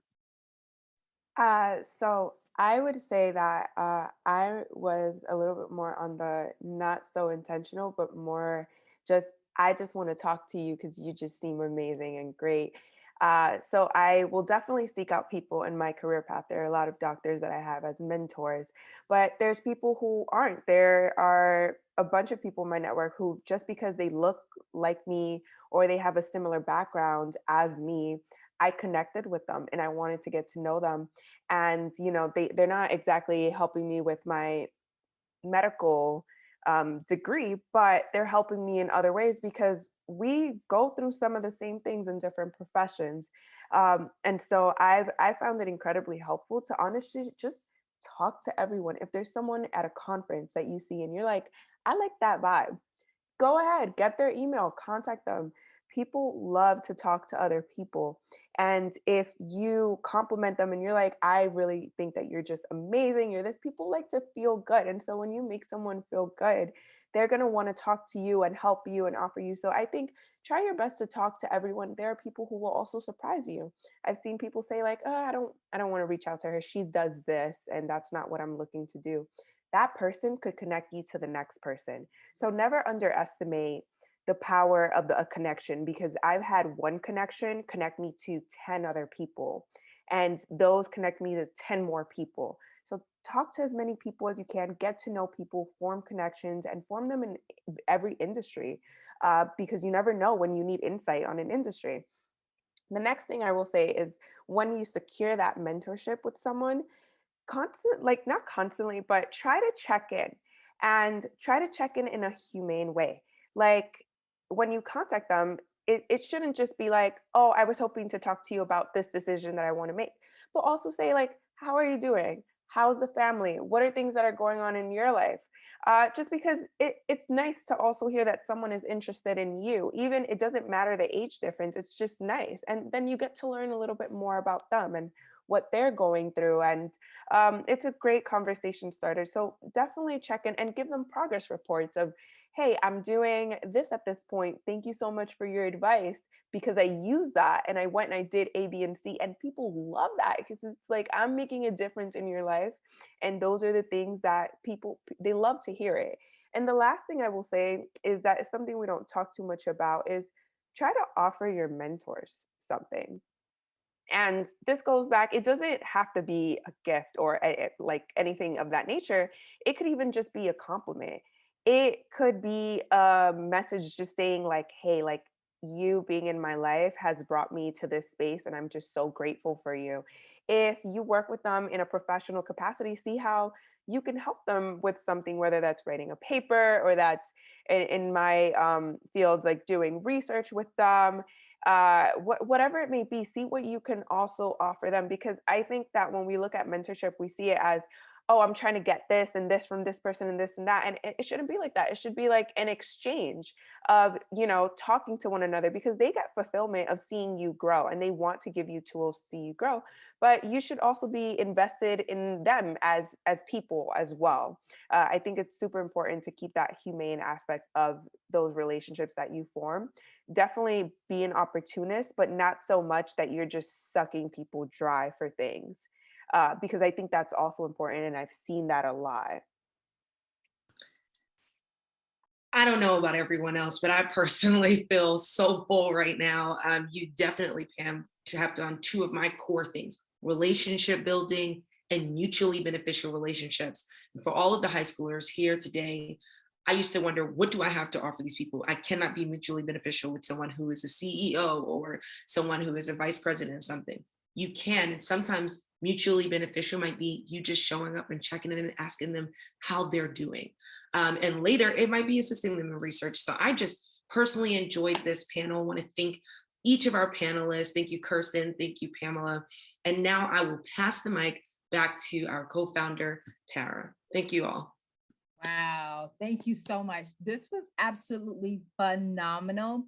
So I would say that I was a little bit more on the not so intentional, but more just, I just want to talk to you because you just seem amazing and great. So I will definitely seek out people in my career path. There are a lot of doctors that I have as mentors, but there's people who aren't. There are a bunch of people in my network who, just because they look like me or they have a similar background as me, I connected with them and I wanted to get to know them. And, they're not exactly helping me with my medical degree, but they're helping me in other ways because we go through some of the same things in different professions. And so I found it incredibly helpful to honestly just talk to everyone. If there's someone at a conference that you see and you're like, I like that vibe, go ahead, get their email, contact them. People love to talk to other people. And if you compliment them and you're like, I really think that you're just amazing, you're this, people like to feel good. And so when you make someone feel good, they're going to want to talk to you and help you and offer you. So I think try your best to talk to everyone. There are people who will also surprise you. I've seen people say like, oh, I don't want to reach out to her. She does this and that's not what I'm looking to do. That person could connect you to the next person. So never underestimate the power of a connection, because I've had one connection connect me to 10 other people, and those connect me to 10 more people. So talk to as many people as you can, get to know people, form connections, and form them in every industry, because you never know when you need insight on an industry. The next thing I will say is when you secure that mentorship with someone, not constantly, but try to check in, and try to check in a humane way. Like when you contact them, it shouldn't just be like, oh, I was hoping to talk to you about this decision that I want to make, but also say like, how are you doing? How's the family? What are things that are going on in your life? Just because it's nice to also hear that someone is interested in you. Even it doesn't matter the age difference, it's just nice. And then you get to learn a little bit more about them and what they're going through. And it's a great conversation starter. So definitely check in and give them progress reports of, hey, I'm doing this at this point. Thank you so much for your advice, because I used that and I went and I did A, B, and C. And people love that because it's like, I'm making a difference in your life. And those are the things that people, they love to hear it. And the last thing I will say is that it's something we don't talk too much about is try to offer your mentors something. And this goes back, it doesn't have to be a gift or like anything of that nature. It could even just be a compliment. It could be a message just saying like, hey, like you being in my life has brought me to this space and I'm just so grateful for you. If you work with them in a professional capacity, see how you can help them with something, whether that's writing a paper or that's in my field, like doing research with them, whatever it may be, see what you can also offer them. Because I think that when we look at mentorship, we see it as, oh, I'm trying to get this and this from this person and this and that. And it shouldn't be like that. It should be like an exchange of, you know, talking to one another, because they get fulfillment of seeing you grow and they want to give you tools to see you grow. But you should also be invested in them as people as well. I think it's super important to keep that humane aspect of those relationships that you form. Definitely be an opportunist, but not so much that you're just sucking people dry for things. Because I think that's also important, and I've seen that a lot. I don't know about everyone else, but I personally feel so full right now. You definitely, Pam, have done two of my core things: relationship building and mutually beneficial relationships. And for all of the high schoolers here today, I used to wonder, what do I have to offer these people? I cannot be mutually beneficial with someone who is a CEO or someone who is a vice president of something. You can, and sometimes mutually beneficial might be you just showing up and checking in and asking them how they're doing. And later, it might be assisting them in research. So I just personally enjoyed this panel. I want to thank each of our panelists. Thank you, Kirsten. Thank you, Pamela. And now I will pass the mic back to our co-founder, Tara. Thank you all. Wow, thank you so much. This was absolutely phenomenal.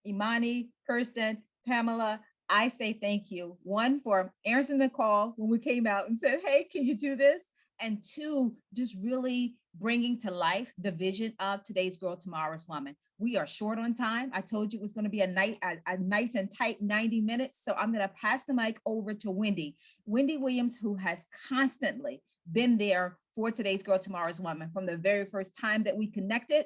Emony, Kirsten, Pamela, I say thank you. One, for answering the call when we came out and said, hey, can you do this? And two, just really bringing to life the vision of today's girl, tomorrow's woman. We are short on time. I told you it was going to be a nice and tight 90 minutes. So I'm going to pass the mic over to Wendy. Wendy Williams, who has constantly been there for today's girl, tomorrow's woman, from the very first time that we connected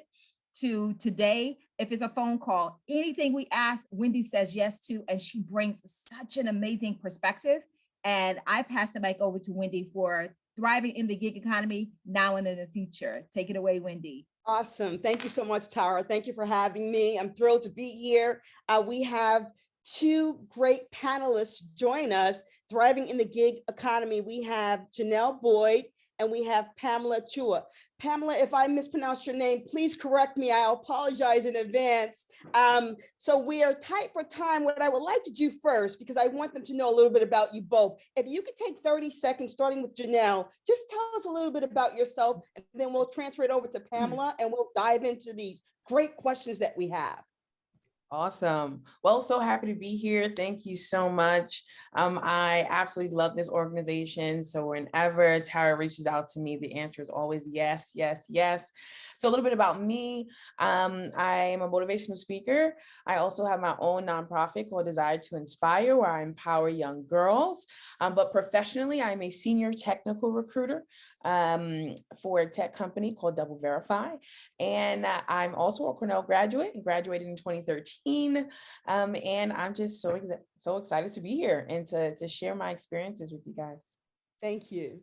to today. If it's a phone call, anything we ask, Wendy says yes to, and she brings such an amazing perspective. And I pass the mic over to Wendy for thriving in the gig economy now and in the future. Take it away, Wendy. Awesome. Thank you so much, Tara. Thank you for having me. I'm thrilled to be here. We have two great panelists join us, thriving in the gig economy. We have Janelle Boyd and we have Pamela Chueh. Pamela, if I mispronounced your name, please correct me. I apologize in advance. So we are tight for time. What I would like to do first, because I want them to know a little bit about you both, if you could take 30 seconds, starting with Janelle, just tell us a little bit about yourself, and then we'll transfer it over to Pamela and we'll dive into these great questions that we have. Awesome. Well, so happy to be here. Thank you so much. I absolutely love this organization. So whenever Tara reaches out to me, the answer is always yes, yes, yes. So a little bit about me. I'm a motivational speaker. I also have my own nonprofit called Desire to Inspire, where I empower young girls. But professionally, I'm a senior technical recruiter for a tech company called Double Verify. And I'm also a Cornell graduate and graduated in 2013. And I'm just so excited to be here and to share my experiences with you guys. Thank you.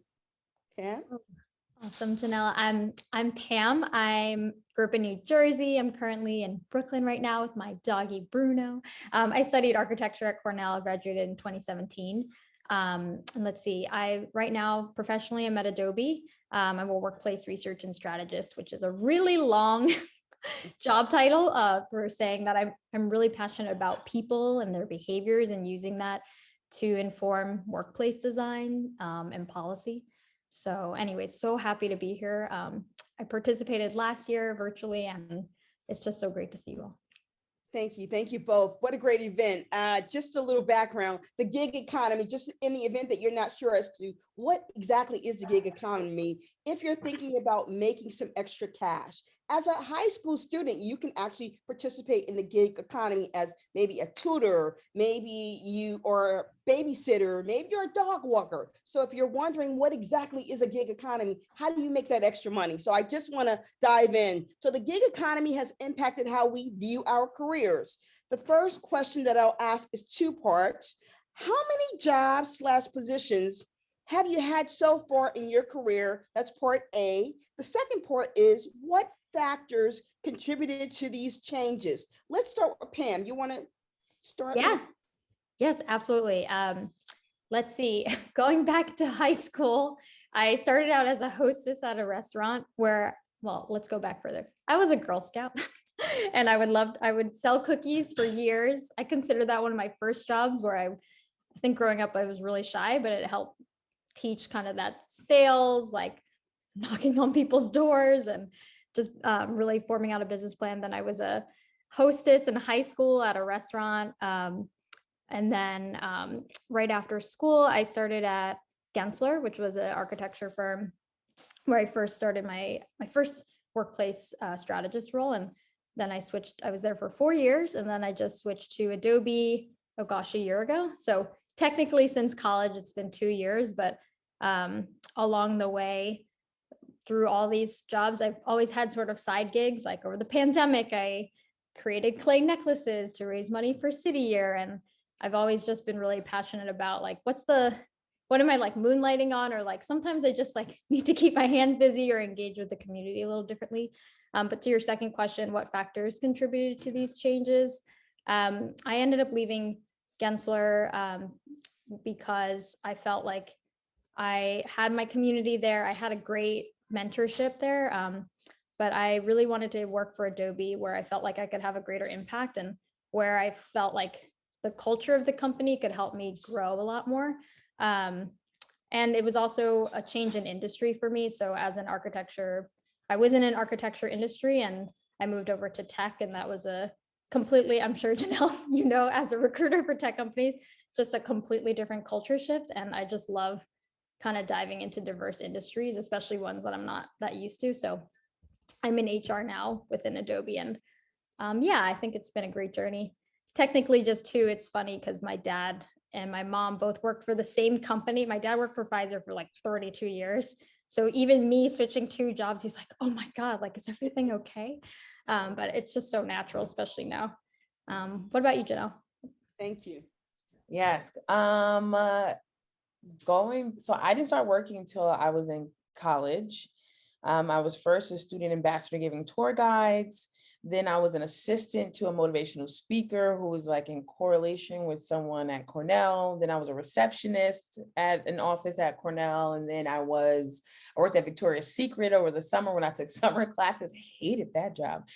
Pam? Awesome, Janelle. I'm Pam. I grew up in New Jersey. I'm currently in Brooklyn right now with my doggy Bruno. I studied architecture at Cornell, graduated in 2017. And let's see, right now professionally I'm at Adobe. I'm a workplace research and strategist, which is a really long job title for saying that I'm really passionate about people and their behaviors and using that to inform workplace design and policy. So anyways, so happy to be here. I participated last year virtually, and it's just so great to see you all. Thank you. Thank you both. What a great event. Just a little background, the gig economy, just in the event that you're not sure as to what exactly is the gig economy, if you're thinking about making some extra cash. As a high school student, you can actually participate in the gig economy as maybe a tutor, maybe you are a babysitter, maybe you're a dog walker. So if you're wondering what exactly is a gig economy, how do you make that extra money? So I just want to dive in. So the gig economy has impacted how we view our careers. The first question that I'll ask is two parts. how many jobs / positions have you had so far in your career? That's part A. The second part is, what factors contributed to these changes? Let's start with Pam. You want to start? Yeah. Yes, absolutely. Let's see. Going back to high school, I started out as a hostess at a restaurant where, well, let's go back further. I was a Girl Scout and I would sell cookies for years. I consider that one of my first jobs where I think growing up I was really shy, but it helped teach kind of that sales, like knocking on people's doors and just really forming out a business plan. Then I was a hostess in high school at a restaurant. And then right after school, I started at Gensler, which was an architecture firm where I first started my first workplace strategist role. And then I was there for 4 years, and then I just switched to Adobe, oh gosh, a year ago. So technically since college, it's been 2 years, but along the way, through all these jobs, I've always had sort of side gigs. Like over the pandemic, I created clay necklaces to raise money for City Year. And I've always just been really passionate about like, what am I like moonlighting on? Or like, sometimes I just like need to keep my hands busy or engage with the community a little differently. But to your second question, what factors contributed to these changes? I ended up leaving Gensler because I felt like I had my community there. I had a great mentorship there. But I really wanted to work for Adobe, where I felt like I could have a greater impact and where I felt like the culture of the company could help me grow a lot more. And it was also a change in industry for me. So as an architecture, I was in an architecture industry and I moved over to tech, and that was a completely, I'm sure Janelle, you know, as a recruiter for tech companies, just a completely different culture shift. And I just love kind of diving into diverse industries, especially ones that I'm not that used to. So I'm in HR now within Adobe, and yeah, I think it's been a great journey. Technically, just too, it's funny because my dad and my mom both worked for the same company. My dad worked for Pfizer for like 32 years. So even me switching 2 jobs, he's like, oh my God, like, is everything okay? But it's just so natural, especially now. What about you, Janelle? Thank you. Yes. So I didn't start working until I was in college. I was first a student ambassador giving tour guides. Then I was an assistant to a motivational speaker who was like in correlation with someone at Cornell. Then I was a receptionist at an office at Cornell. And then I worked at Victoria's Secret over the summer when I took summer classes. Hated that job.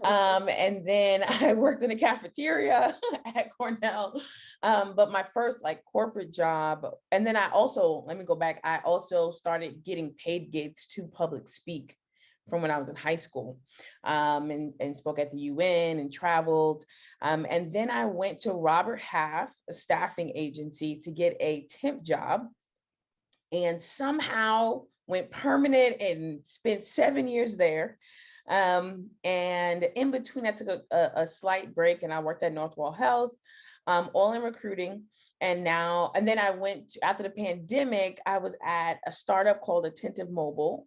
And then I worked in a cafeteria at Cornell. But my first like corporate job, and then I also started getting paid gigs to public speak from when I was in high school, and spoke at the UN and traveled. And then I went to Robert Half, a staffing agency, to get a temp job, and somehow went permanent and spent 7 years there. And in between, I took a slight break and I worked at Northwell Health, all in recruiting. And then I went to, after the pandemic, I was at a startup called Attentive Mobile,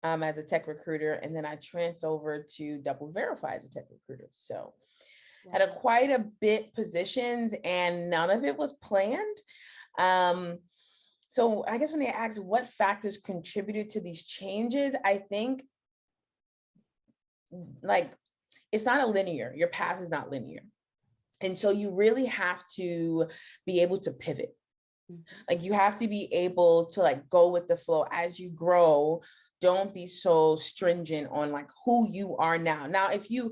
as a tech recruiter, and then I transferred over to Double Verify as a tech recruiter. So had quite a bit positions, and none of it was planned. So I guess when they ask what factors contributed to these changes, I think like it's not a linear, your path is not linear. And so you really have to be able to pivot. Like you have to be able to like go with the flow as you grow. Don't be so stringent on like who you are now. Now, if you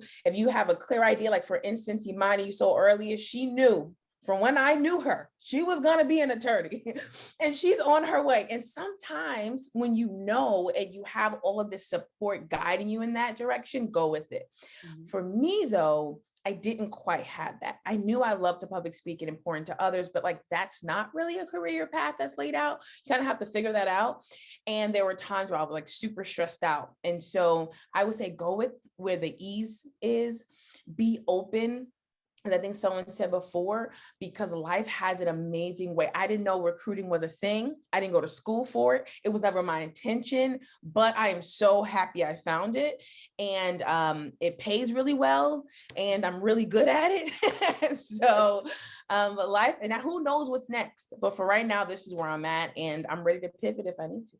have a clear idea, like for instance, Emony, so earlier, she knew from when I knew her, she was going to be an attorney and she's on her way. And sometimes when you know, and you have all of this support guiding you in that direction, go with it. Mm-hmm. For me though, I didn't quite have that. I knew I loved to public speak and important to others, but like, that's not really a career path that's laid out. You kind of have to figure that out. And there were times where I was like super stressed out. And so I would say, go with where the ease is, be open. And I think someone said before, because life has an amazing way. I didn't know recruiting was a thing. I didn't go to school for it. It was never my intention, but I am so happy I found it. And it pays really well and I'm really good at it. So life, and who knows what's next. But for right now, this is where I'm at, and I'm ready to pivot if I need to.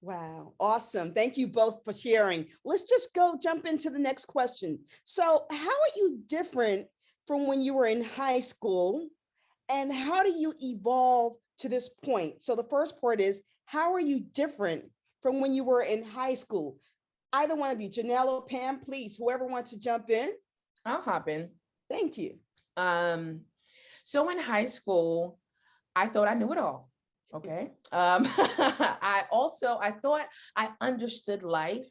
Wow, awesome. Thank you both for sharing. Let's just jump into the next question. So how are you different from when you were in high school, and how do you evolve to this point? So the first part is, how are you different from when you were in high school? Either one of you, Janelle or Pam, please, whoever wants to jump in. I'll hop in. Thank you. So in high school, I thought I knew it all. Okay. I thought I understood life.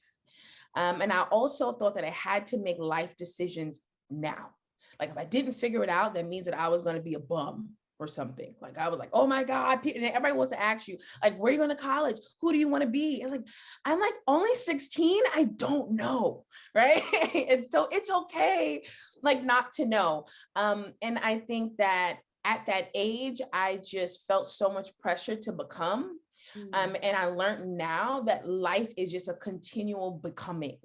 And I also thought that I had to make life decisions now. Like if I didn't figure it out, that means that I was going to be a bum or something. Like I was like, oh my God, and everybody wants to ask you, like, where are you going to college? Who do you want to be? And I'm like, only 16? I don't know. Right. And so it's okay, like not to know. And I think that at that age, I just felt so much pressure to become. And I learned now that life is just a continual becoming.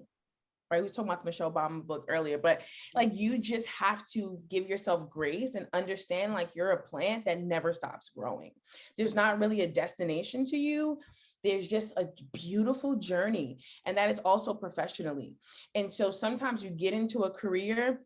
Right? We were talking about the Michelle Obama book earlier, but like you just have to give yourself grace and understand like you're a plant that never stops growing. There's not really a destination to you. There's just a beautiful journey. And that is also professionally. And so sometimes you get into a career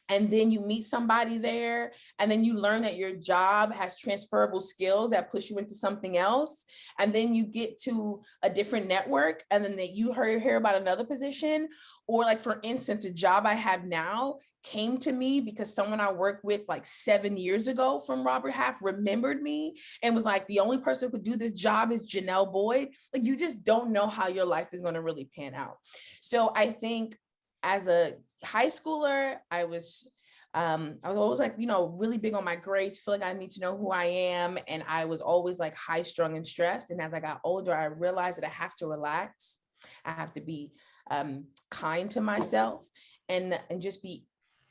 and then you meet somebody there, and then you learn that your job has transferable skills that push you into something else. And then you get to a different network, and then you hear about another position. Or like, for instance, a job I have now came to me because someone I worked with like 7 years ago from Robert Half remembered me and was like, the only person who could do this job is Janelle Boyd. Like, you just don't know how your life is going to really pan out. So I think as a high schooler, I was always like, really big on my grades, feel like I need to know who I am. And I was always like high strung and stressed. And as I got older, I realized that I have to relax. I have to be kind to myself and just be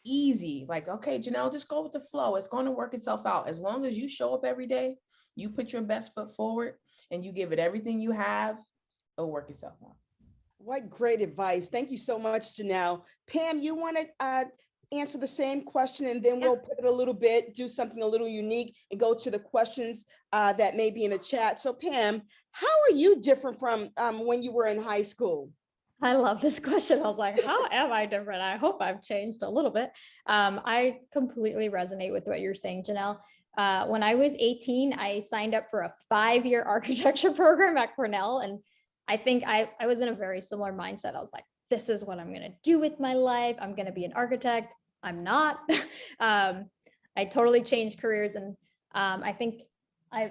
easy. Like, okay, Janelle, just go with the flow. It's going to work itself out. As long as you show up every day, you put your best foot forward and you give it everything you have, it'll work itself out. What great advice. Thank you so much, Janelle. Pam, you want to answer the same question, and then we'll pivot a little bit, do something a little unique, and go to the questions that may be in the chat. So Pam, how are you different from when you were in high school? I love this question. I was like, how am I different? I hope I've changed a little bit. I completely resonate with what you're saying, Janelle. When I was 18, I signed up for a 5-year architecture program at Cornell. And I think I was in a very similar mindset. I was like, this is what I'm going to do with my life. I'm going to be an architect. I'm not. I totally changed careers. And I think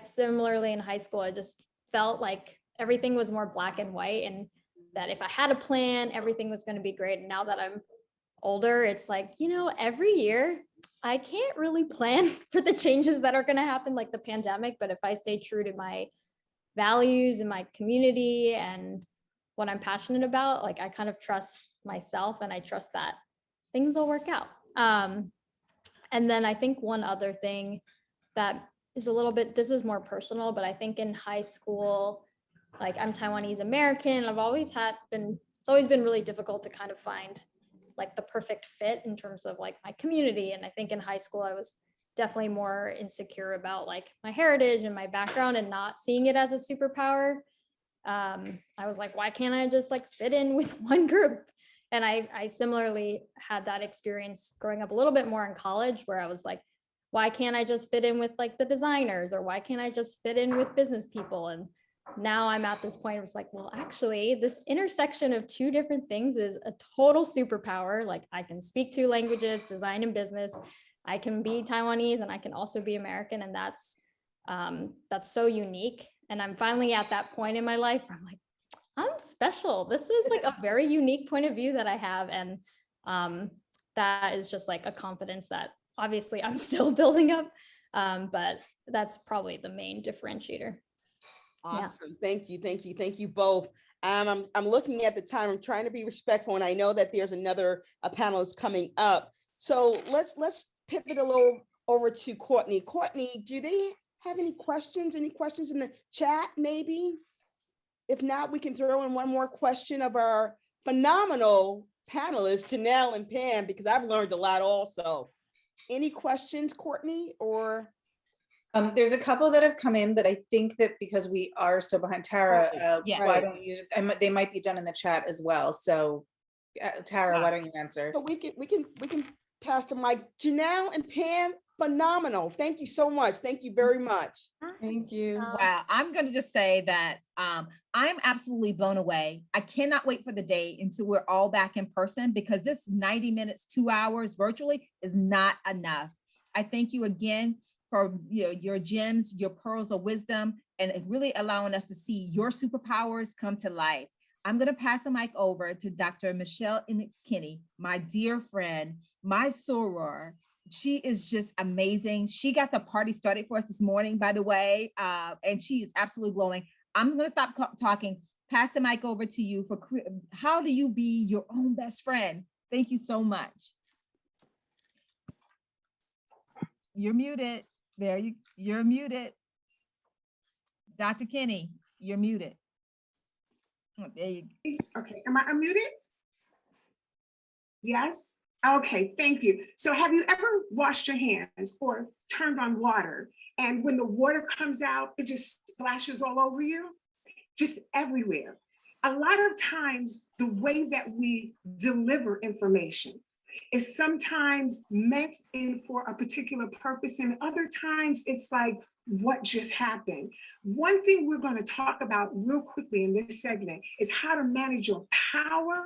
similarly in high school, I just felt like everything was more black and white, and that if I had a plan, everything was going to be great. And now that I'm older, it's like, every year I can't really plan for the changes that are going to happen, like the pandemic. But if I stay true to my values and my community and what I'm passionate about, like I kind of trust myself, and I trust that things will work out. And then I think one other thing that is a little bit, this is more personal, but I think in high school, like I'm Taiwanese American, it's always been really difficult to kind of find like the perfect fit in terms of like my community. And I think in high school, I was definitely more insecure about like my heritage and my background and not seeing it as a superpower. I was like, why can't I just like fit in with one group? And I similarly had that experience growing up a little bit more in college, where I was like, why can't I just fit in with like the designers, or why can't I just fit in with business people? And now I'm at this point, it's like, well, actually this intersection of two different things is a total superpower. Like I can speak 2 languages, design and business. I can be Taiwanese and I can also be American. And that's so unique. And I'm finally at that point in my life where I'm like, I'm special. This is like a very unique point of view that I have. And that is just like a confidence that obviously I'm still building up. But that's probably the main differentiator. Awesome. Yeah. Thank you both. I'm looking at the time. I'm trying to be respectful, and I know that there's another panelist coming up. So let's pivot a little over to Courtney. Courtney, do they have any questions? Any questions in the chat, maybe? If not, we can throw in one more question of our phenomenal panelists, Janelle and Pam, because I've learned a lot also. Any questions, Courtney, or? There's a couple that have come in, but I think that because we are so behind Tara, Yeah. why Right. don't you, they might be done in the chat as well. So Tara, why don't you answer? So we can pass the mic. Janelle and Pam, phenomenal. Thank you so much. Thank you very much. Thank you. Wow, I'm going to just say that I'm absolutely blown away. I cannot wait for the day until we're all back in person, because this 90 minutes, 2 hours virtually is not enough. I thank you again for your gems, your pearls of wisdom, and really allowing us to see your superpowers come to life. I'm going to pass the mic over to Dr. Michelle Enix-Kenney, my dear friend, my soror. She is just amazing. She got the party started for us this morning, by the way, and she is absolutely glowing. I'm going to stop talking, pass the mic over to you for how do you be your own best friend? Thank you so much. You're muted. You're muted. Dr. Kenney, you're muted. Oh, there you go. Okay, am I unmuted? Yes? Okay, thank you. So have you ever washed your hands or turned on water, and when the water comes out, it just splashes all over you? Just everywhere. A lot of times, the way that we deliver information is sometimes meant in for a particular purpose, and other times it's like, what just happened? One thing we're going to talk about real quickly in this segment is how to manage your power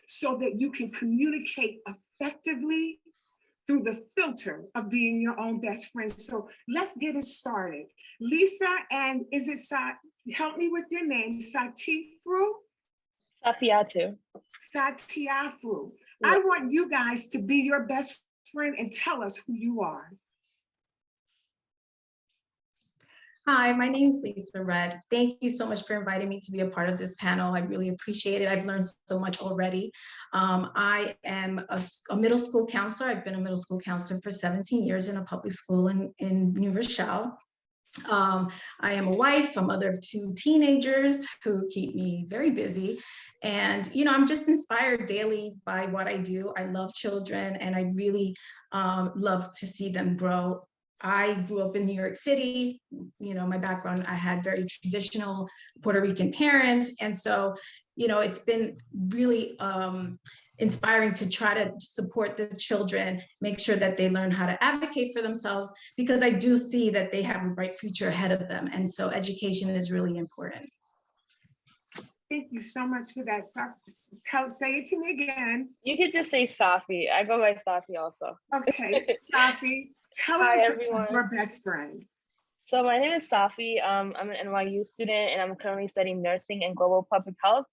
so that you can communicate effectively through the filter of being your own best friend. So let's get it started. Lisa, and is it help me with your name, Satifru? Safiatu. Safiatu. I want you guys to be your best friend and tell us who you are. Hi, my name is Lisa Rhett. Thank you so much for inviting me to be a part of this panel. I really appreciate it. I've learned so much already. I am a middle school counselor. I've been a middle school counselor for 17 years in a public school in New Rochelle. I am a wife, a mother of 2 teenagers who keep me very busy. And, I'm just inspired daily by what I do. I love children, and I really love to see them grow. I grew up in New York City. My background, I had very traditional Puerto Rican parents. And so, it's been really inspiring to try to support the children, make sure that they learn how to advocate for themselves, because I do see that they have a bright future ahead of them. And so education is really important. Thank you so much for that. Say it to me again. You could just say Safi. I go by Safi also. Okay, Safi, tell Hi, us everyone. your best friend. So my name is Safi. I'm an NYU student, and I'm currently studying nursing and global public health.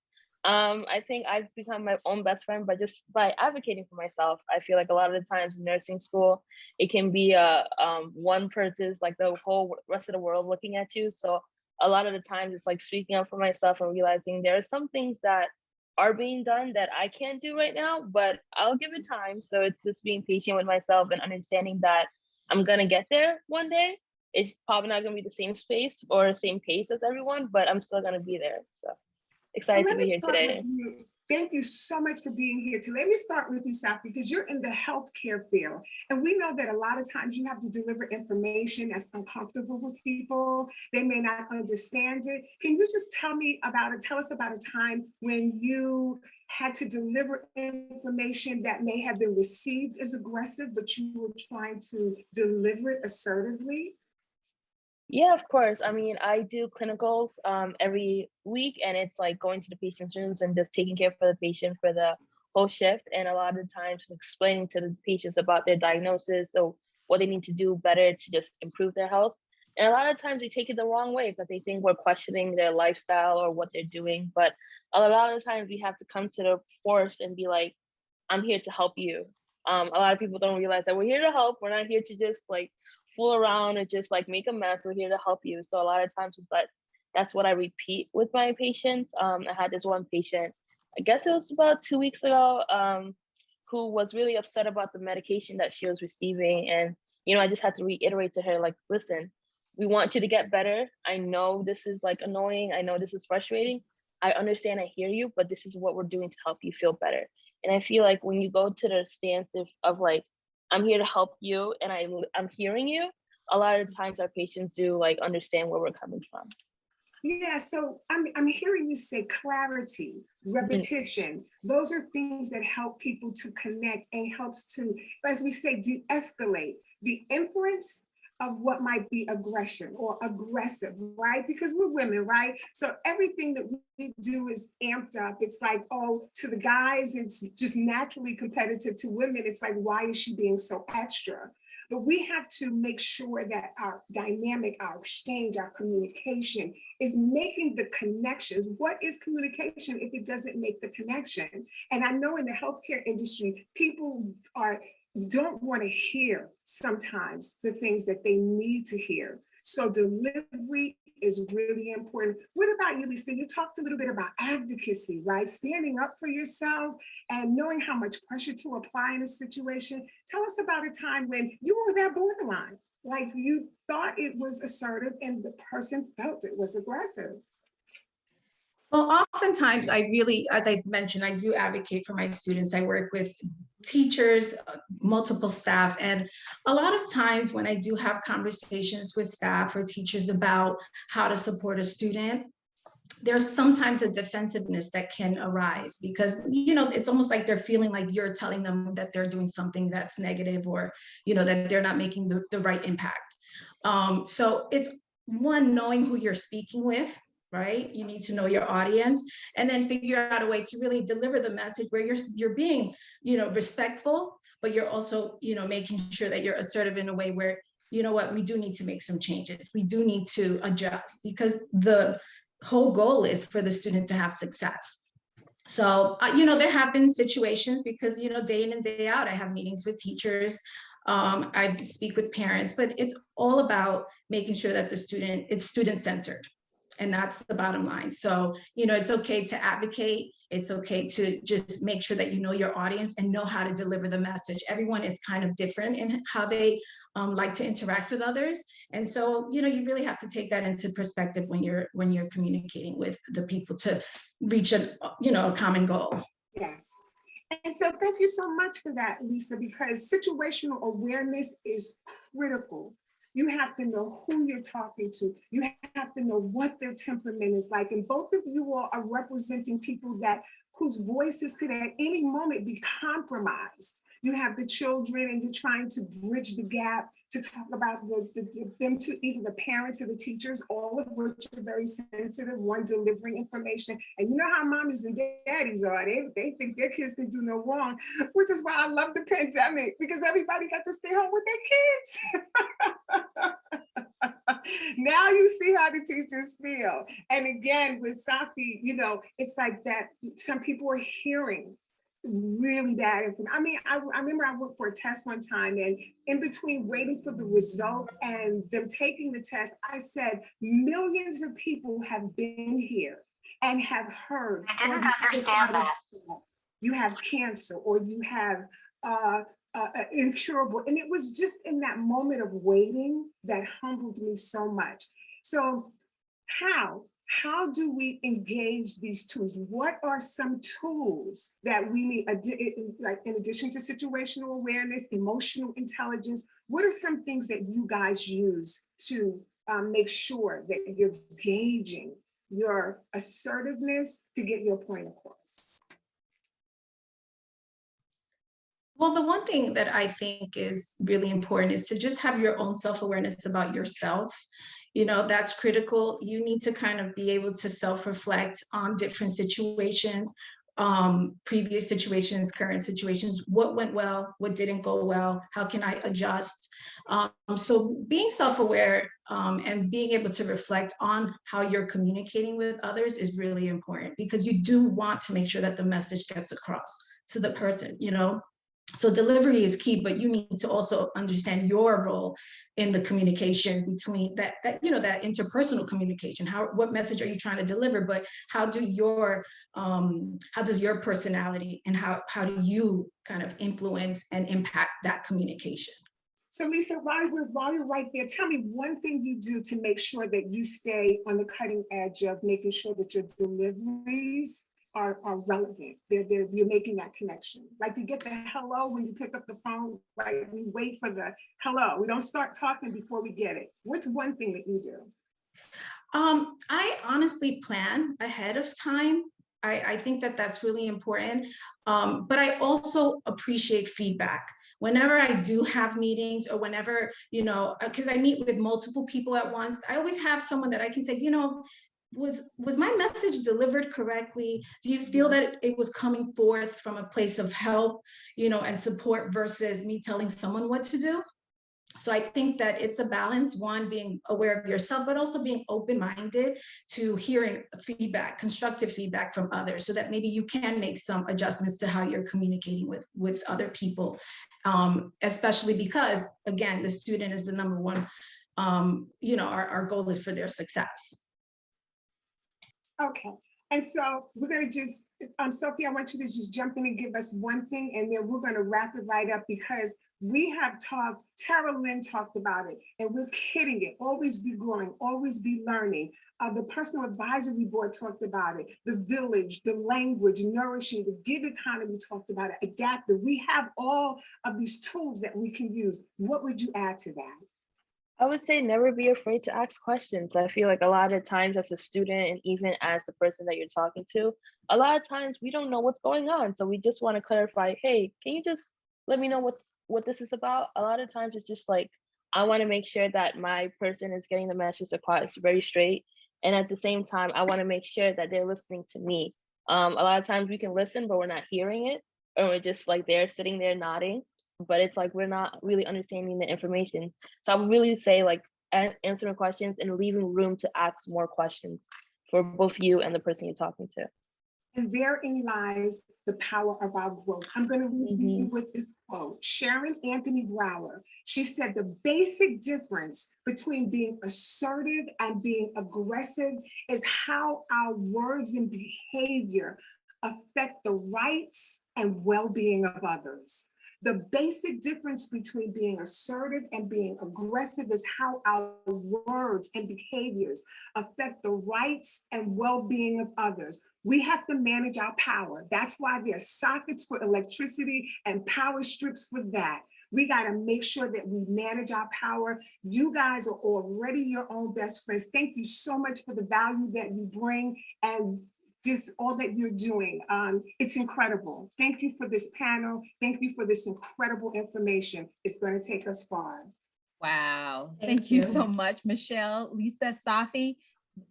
I think I've become my own best friend by advocating for myself. I feel like a lot of the times in nursing school, it can be one person's, like the whole rest of the world looking at you. So a lot of the times it's like speaking up for myself and realizing there are some things that are being done that I can't do right now, but I'll give it time. So it's just being patient with myself and understanding that I'm gonna get there one day. It's probably not gonna be the same space or the same pace as everyone, but I'm still gonna be there. So excited to be here today. Thank you so much for being here today. Let me start with you, Safi, because you're in the healthcare field. And we know that a lot of times you have to deliver information that's uncomfortable with people. They may not understand it. Can you just tell us about a time when you had to deliver information that may have been received as aggressive, but you were trying to deliver it assertively? Yeah, of course. I mean, I do clinicals every week, and it's like going to the patient's rooms and just taking care for the patient for the whole shift. And a lot of the times explaining to the patients about their diagnosis or what they need to do better to just improve their health. And a lot of times they take it the wrong way because they think we're questioning their lifestyle or what they're doing. But a lot of the times we have to come to the force and be like, I'm here to help you. A lot of people don't realize that we're here to help. We're not here to just like fool around and just like make a mess. We're here to help you. So a lot of times it's like, that's what I repeat with my patients. I had this one patient, I guess it was about 2 weeks ago, who was really upset about the medication that she was receiving. And, I just had to reiterate to her, like, listen, we want you to get better. I know this is like annoying. I know this is frustrating. I understand, I hear you, but this is what we're doing to help you feel better. And I feel like when you go to the stance of like I'm here to help you and I'm hearing you, a lot of times our patients do like understand where we're coming from. Yeah, so I'm hearing you say clarity, repetition. Those are things that help people to connect and helps to, as we say, de-escalate the inference of what might be aggression or aggressive, right? Because we're women, right? So everything that we do is amped up. It's like, oh, to the guys, it's just naturally competitive. To women, it's like, why is she being so extra? But we have to make sure that our dynamic, our exchange, our communication is making the connections. What is communication if it doesn't make the connection? And I know in the healthcare industry, people don't want to hear sometimes the things that they need to hear. So delivery is really important. What about you, Lisa? You talked a little bit about advocacy, right? Standing up for yourself and knowing how much pressure to apply in a situation. Tell us about a time when you were that borderline, like you thought it was assertive and the person felt it was aggressive. Well, oftentimes I really, as I mentioned, I do advocate for my students. I work with teachers, multiple staff, and a lot of times when I do have conversations with staff or teachers about how to support a student, there's sometimes a defensiveness that can arise because, it's almost like they're feeling like you're telling them that they're doing something that's negative or, that they're not making the right impact. So it's one, knowing who you're speaking with, right? You need to know your audience and then figure out a way to really deliver the message where you're being, respectful, but you're also, making sure that you're assertive in a way where, you know what, we do need to make some changes. We do need to adjust because the whole goal is for the student to have success. So, there have been situations because, day in and day out, I have meetings with teachers. I speak with parents, but it's all about making sure that it's student-centered. And that's the bottom line. So, it's okay to advocate. It's okay to just make sure that you know your audience and know how to deliver the message. Everyone is kind of different in how they like to interact with others. And so, you really have to take that into perspective when you're communicating with the people to reach a common goal. Yes. And so thank you so much for that, Lisa, because situational awareness is critical. You have to know who you're talking to. You have to know what their temperament is like. And both of you all are representing people whose voices could at any moment be compromised. You have the children and you're trying to bridge the gap to talk about them to either the parents or the teachers, all of which are very sensitive, one delivering information. And you know how mommies and daddies are. They think their kids can do no wrong, which is why I love the pandemic, because everybody got to stay home with their kids. Now you see how the teachers feel. And again, with Safi, it's like that some people are hearing really bad information. I mean, I remember I went for a test one time, and in between waiting for the result and them taking the test, I said, millions of people have been here and have heard. I didn't understand that. You have cancer or you have incurable. And it was just in that moment of waiting that humbled me so much. So how do we engage these tools? What are some tools that we need, like in addition to situational awareness, emotional intelligence? What are some things that you guys use to make sure that you're gauging your assertiveness to get your point across? Well, the one thing that I think is really important is to just have your own self-awareness about yourself. That's critical. You need to kind of be able to self-reflect on different situations, previous situations, current situations, what went well, what didn't go well, how can I adjust? So being self-aware and being able to reflect on how you're communicating with others is really important, because you do want to make sure that the message gets across to the person, So delivery is key, but you need to also understand your role in the communication between that interpersonal communication. What message are you trying to deliver? But how does your personality and how do you kind of influence and impact that communication? So Lisa, while you're right there, tell me one thing you do to make sure that you stay on the cutting edge of making sure that your deliveries are relevant. You're making that connection. Like you get the hello when you pick up the phone, right? We wait for the hello. We don't start talking before we get it. What's one thing that you do? I honestly plan ahead of time. I think that that's really important. But I also appreciate feedback. Whenever I do have meetings or whenever, because I meet with multiple people at once, I always have someone that I can say, was my message delivered correctly? Do you feel that it was coming forth from a place of help, and support versus me telling someone what to do? So I think that it's a balance, one, being aware of yourself, but also being open-minded to hearing feedback, constructive feedback from others, so that maybe you can make some adjustments to how you're communicating with other people, especially because, again, the student is the number one, our goal is for their success. Okay. And so we're going to just, Sophie, I want you to just jump in and give us one thing, and then we're going to wrap it right up, because we have talked, Tara Lynn talked about it, and we're hitting it. Always be growing, always be learning. The personal advisory board talked about it. The village, the language, nourishing, the gig economy talked about it, adaptive. We have all of these tools that we can use. What would you add to that? I would say never be afraid to ask questions. I feel like a lot of times as a student and even as the person that you're talking to, a lot of times we don't know what's going on. So we just want to clarify, hey, can you just let me know what this is about? A lot of times it's just like, I want to make sure that my person is getting the message across very straight. And at the same time, I want to make sure that they're listening to me. A lot of times we can listen, but we're not hearing it. Or we're just like, they're sitting there nodding. But it's like we're not really understanding the information. So I would really say like answering questions and leaving room to ask more questions for both you and the person you're talking to. And therein lies the power of our growth. I'm going to leave you with this quote. Sharon Anthony Brower, she said, the basic difference between being assertive and being aggressive is how our words and behavior affect the rights and well-being of others. The basic difference between being assertive and being aggressive is how our words and behaviors affect the rights and well-being of others. We have to manage our power. That's why there's sockets for electricity and power strips for that. We got to make sure that we manage our power. You guys are already your own best friends. Thank you so much for the value that you bring and just all that you're doing. It's incredible. Thank you for this panel. Thank you for this incredible information. It's going to take us far. Wow. Thank you so much, Michelle, Lisa, Safi.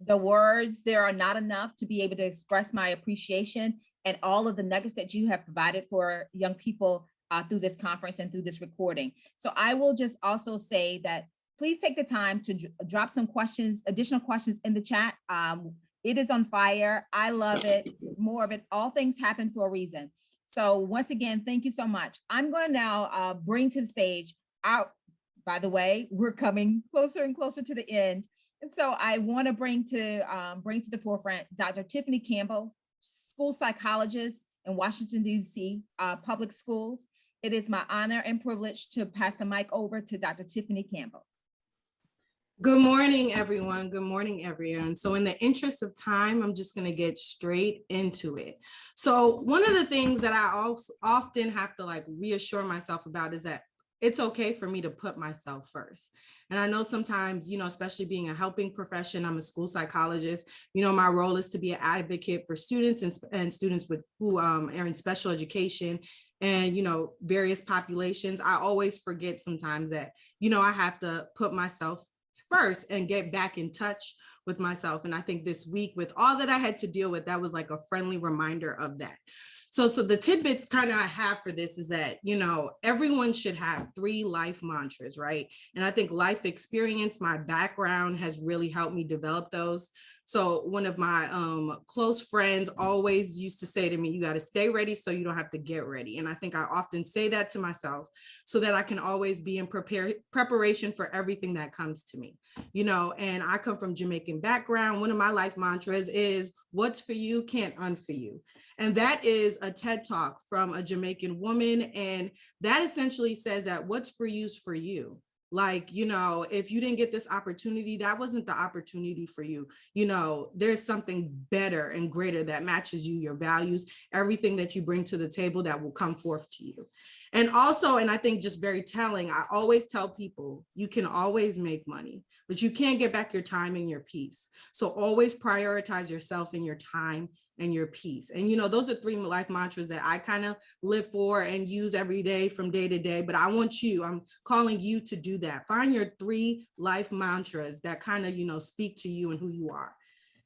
The words, there are not enough to be able to express my appreciation and all of the nuggets that you have provided for young people through this conference and through this recording. So I will just also say that please take the time to drop some questions, additional questions in the chat. It is on fire. I love it. More of it. All things happen for a reason. So once again, thank you so much. I'm going to now bring to the stage out. By the way, we're coming closer and closer to the end. And so I want to bring to the forefront Dr. Tiffany Campbell, school psychologist in Washington, D.C. Public Schools. It is my honor and privilege to pass the mic over to Dr. Tiffany Campbell. Good morning, everyone. Good morning, everyone. So in the interest of time, I'm just going to get straight into it. So one of the things that I often have to reassure myself about is that it's okay for me to put myself first. And I know sometimes, especially being a helping profession, I'm a school psychologist, my role is to be an advocate for students and students who are in special education and, various populations. I always forget sometimes that, I have to put myself first and get back in touch with myself. And I think this week, with all that I had to deal with, that was like a friendly reminder of that. So the tidbits kind of I have for this is that, everyone should have 3 life mantras, right? And I think life experience, my background has really helped me develop those. So one of my close friends always used to say to me, you got to stay ready so you don't have to get ready. And I think I often say that to myself so that I can always be in preparation for everything that comes to me, and I come from Jamaican background. One of my life mantras is what's for you can't unfor you. And that is a TED Talk from a Jamaican woman. And that essentially says that what's for you is for you. Like, you know, if you didn't get this opportunity, that wasn't the opportunity for you. You know, there's something better and greater that matches you, your values, everything that you bring to the table that will come forth to you. And also, and I think just very telling, I always tell people, you can always make money, but you can't get back your time and your peace. So always prioritize yourself and your time and your peace. And, you know, those are 3 life mantras that I kind of live for and use every day from day to day. But I want you, I'm calling you to do that. Find your 3 life mantras that kind of, you know, speak to you and who you are.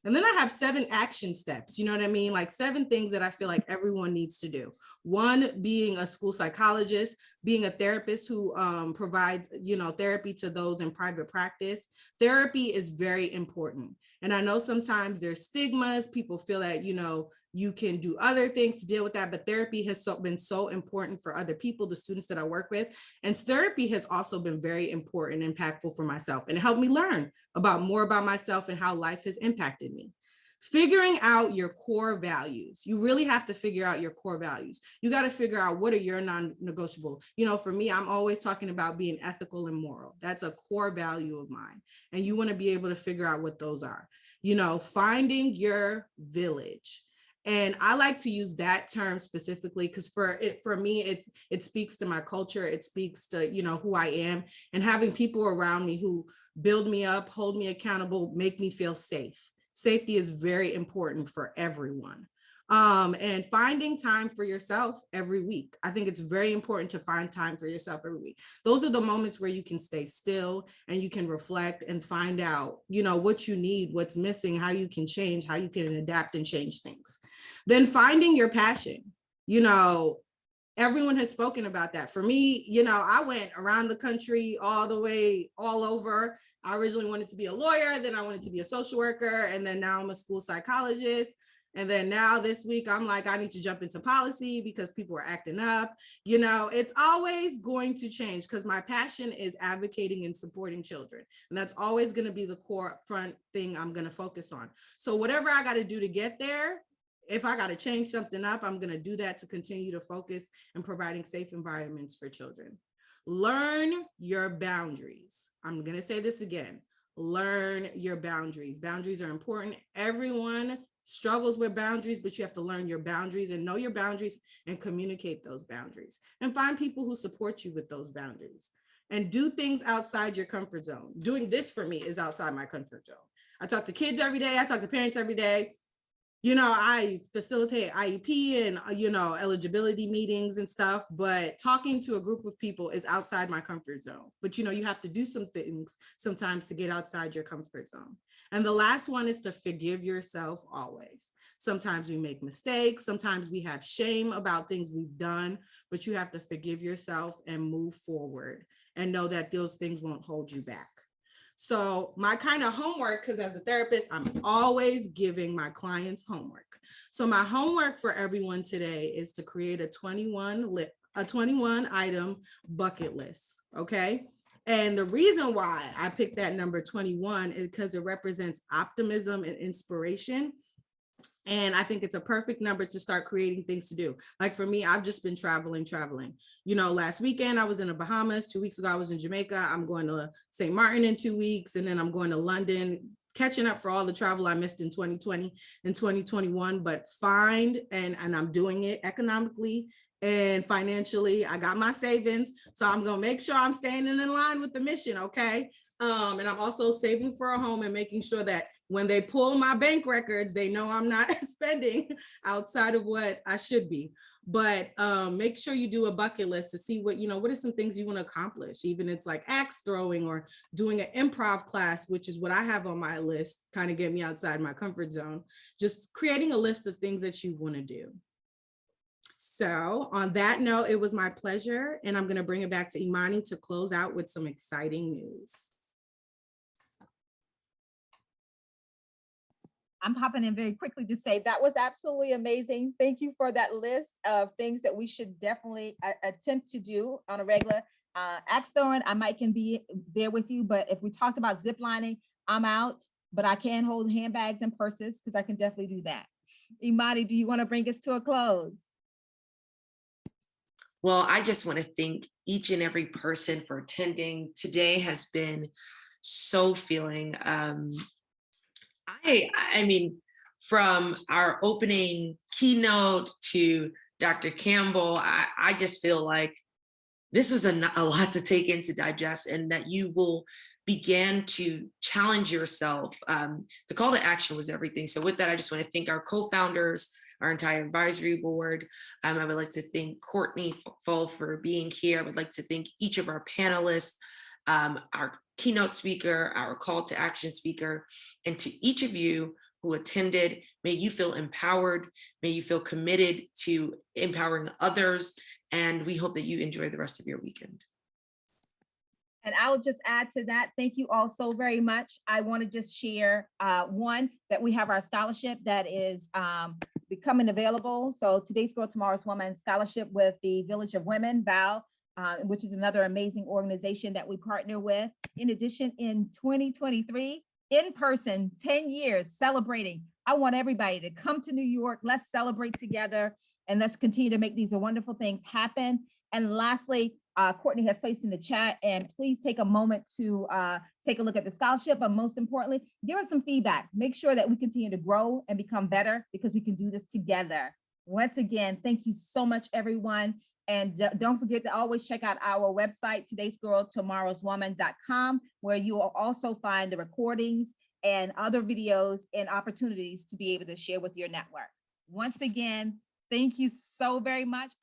And then I have 7 action steps, you know what I mean? Like 7 things that I feel like everyone needs to do. 1, being a school psychologist, being a therapist who provides, you know, therapy to those in private practice. Therapy is very important. And I know sometimes there's stigmas, people feel that, you know, you can do other things to deal with that, but therapy has been so important for other people, the students that I work with. And therapy has also been very important and impactful for myself. And it helped me learn more about myself and how life has impacted me. Figuring out your core values. You really have to figure out your core values. You got to figure out what are your non-negotiable. You know, for me, I'm always talking about being ethical and moral. That's a core value of mine. And you want to be able to figure out what those are. You know, finding your village. And I like to use that term specifically because for me, it speaks to my culture. It speaks to, you know, who I am, and having people around me who build me up, hold me accountable, make me feel safe. Safety is very important for everyone. And finding time for yourself every week. I think it's very important to find time for yourself every week. Those are the moments where you can stay still and you can reflect and find out, you know, what you need, what's missing, how you can change, how you can adapt and change things. Then finding your passion. You know, everyone has spoken about that. For me, you know, I went around the country all over. I originally wanted to be a lawyer, then I wanted to be a social worker, and then now I'm a school psychologist. And then now this week, I'm like, I need to jump into policy because people are acting up. You know, it's always going to change because my passion is advocating and supporting children. And that's always going to be the core front thing I'm going to focus on. So whatever I got to do to get there, if I got to change something up, I'm going to do that to continue to focus on providing safe environments for children. Learn your boundaries. I'm going to say this again. Learn your boundaries. Boundaries are important. Everyone struggles with boundaries, but you have to learn your boundaries and know your boundaries and communicate those boundaries. And find people who support you with those boundaries. And do things outside your comfort zone. Doing this for me is outside my comfort zone. I talk to kids every day. I talk to parents every day. You know, I facilitate IEP and, you know, eligibility meetings and stuff, but talking to a group of people is outside my comfort zone. But, you know, you have to do some things sometimes to get outside your comfort zone. And the last one is to forgive yourself always. Sometimes we make mistakes. Sometimes we have shame about things we've done, but you have to forgive yourself and move forward and know that those things won't hold you back. So my kind of homework, because as a therapist, I'm always giving my clients homework. So my homework for everyone today is to create a 21 item bucket list, okay? And the reason why I picked that number 21 is because it represents optimism and inspiration. And I think it's a perfect number to start creating things to do. Like for me, I've just been traveling. You know, last weekend I was in the Bahamas. 2 weeks ago, I was in Jamaica. I'm going to St. Martin in 2 weeks. And then I'm going to London, catching up for all the travel I missed in 2020 and 2021. But and I'm doing it economically and financially. I got my savings. So I'm going to make sure I'm staying in line with the mission, okay? And I'm also saving for a home and making sure that when they pull my bank records, they know I'm not spending outside of what I should be. But make sure you do a bucket list to see what are some things you want to accomplish. Even it's like axe throwing or doing an improv class, which is what I have on my list, kind of get me outside my comfort zone. Just creating a list of things that you want to do. So on that note, it was my pleasure. And I'm going to bring it back to Emony to close out with some exciting news. I'm hopping in very quickly to say that was absolutely amazing. Thank you for that list of things that we should definitely attempt to do on a regular. Axe throwing, I might can be there with you, but if we talked about zip lining, I'm out, but I can hold handbags and purses because I can definitely do that. Emony, do you want to bring us to a close? Well, I just want to thank each and every person for attending. Today has been so filling. I mean, from our opening keynote to Dr. Campbell, I just feel like this was a lot to take in, to digest, and that you will begin to challenge yourself. The call to action was everything. So with that, I just want to thank our co-founders, our entire advisory board. I would like to thank Courtney for being here. I would like to thank each of our panelists, our keynote speaker, our call to action speaker, and to each of you who attended. May you feel empowered. May you feel committed to empowering others. And we hope that you enjoy the rest of your weekend. And I'll just add to that. Thank you all so very much. I want to just share one, that we have our scholarship that is becoming available. So Today's Girl, Tomorrow's Woman scholarship with the Village of Women, Weill, which is another amazing organization that we partner with. In addition, in 2023, in person, 10 years celebrating. I want everybody to come to New York. Let's celebrate together and let's continue to make these wonderful things happen. And lastly, Courtney has placed in the chat, and please take a moment to take a look at the scholarship, but most importantly, give us some feedback. Make sure that we continue to grow and become better, because we can do this together. Once again, thank you so much, everyone. And don't forget to always check out our website, todaysgirltomorrowswoman.com, where you will also find the recordings and other videos and opportunities to be able to share with your network. Once again, thank you so very much.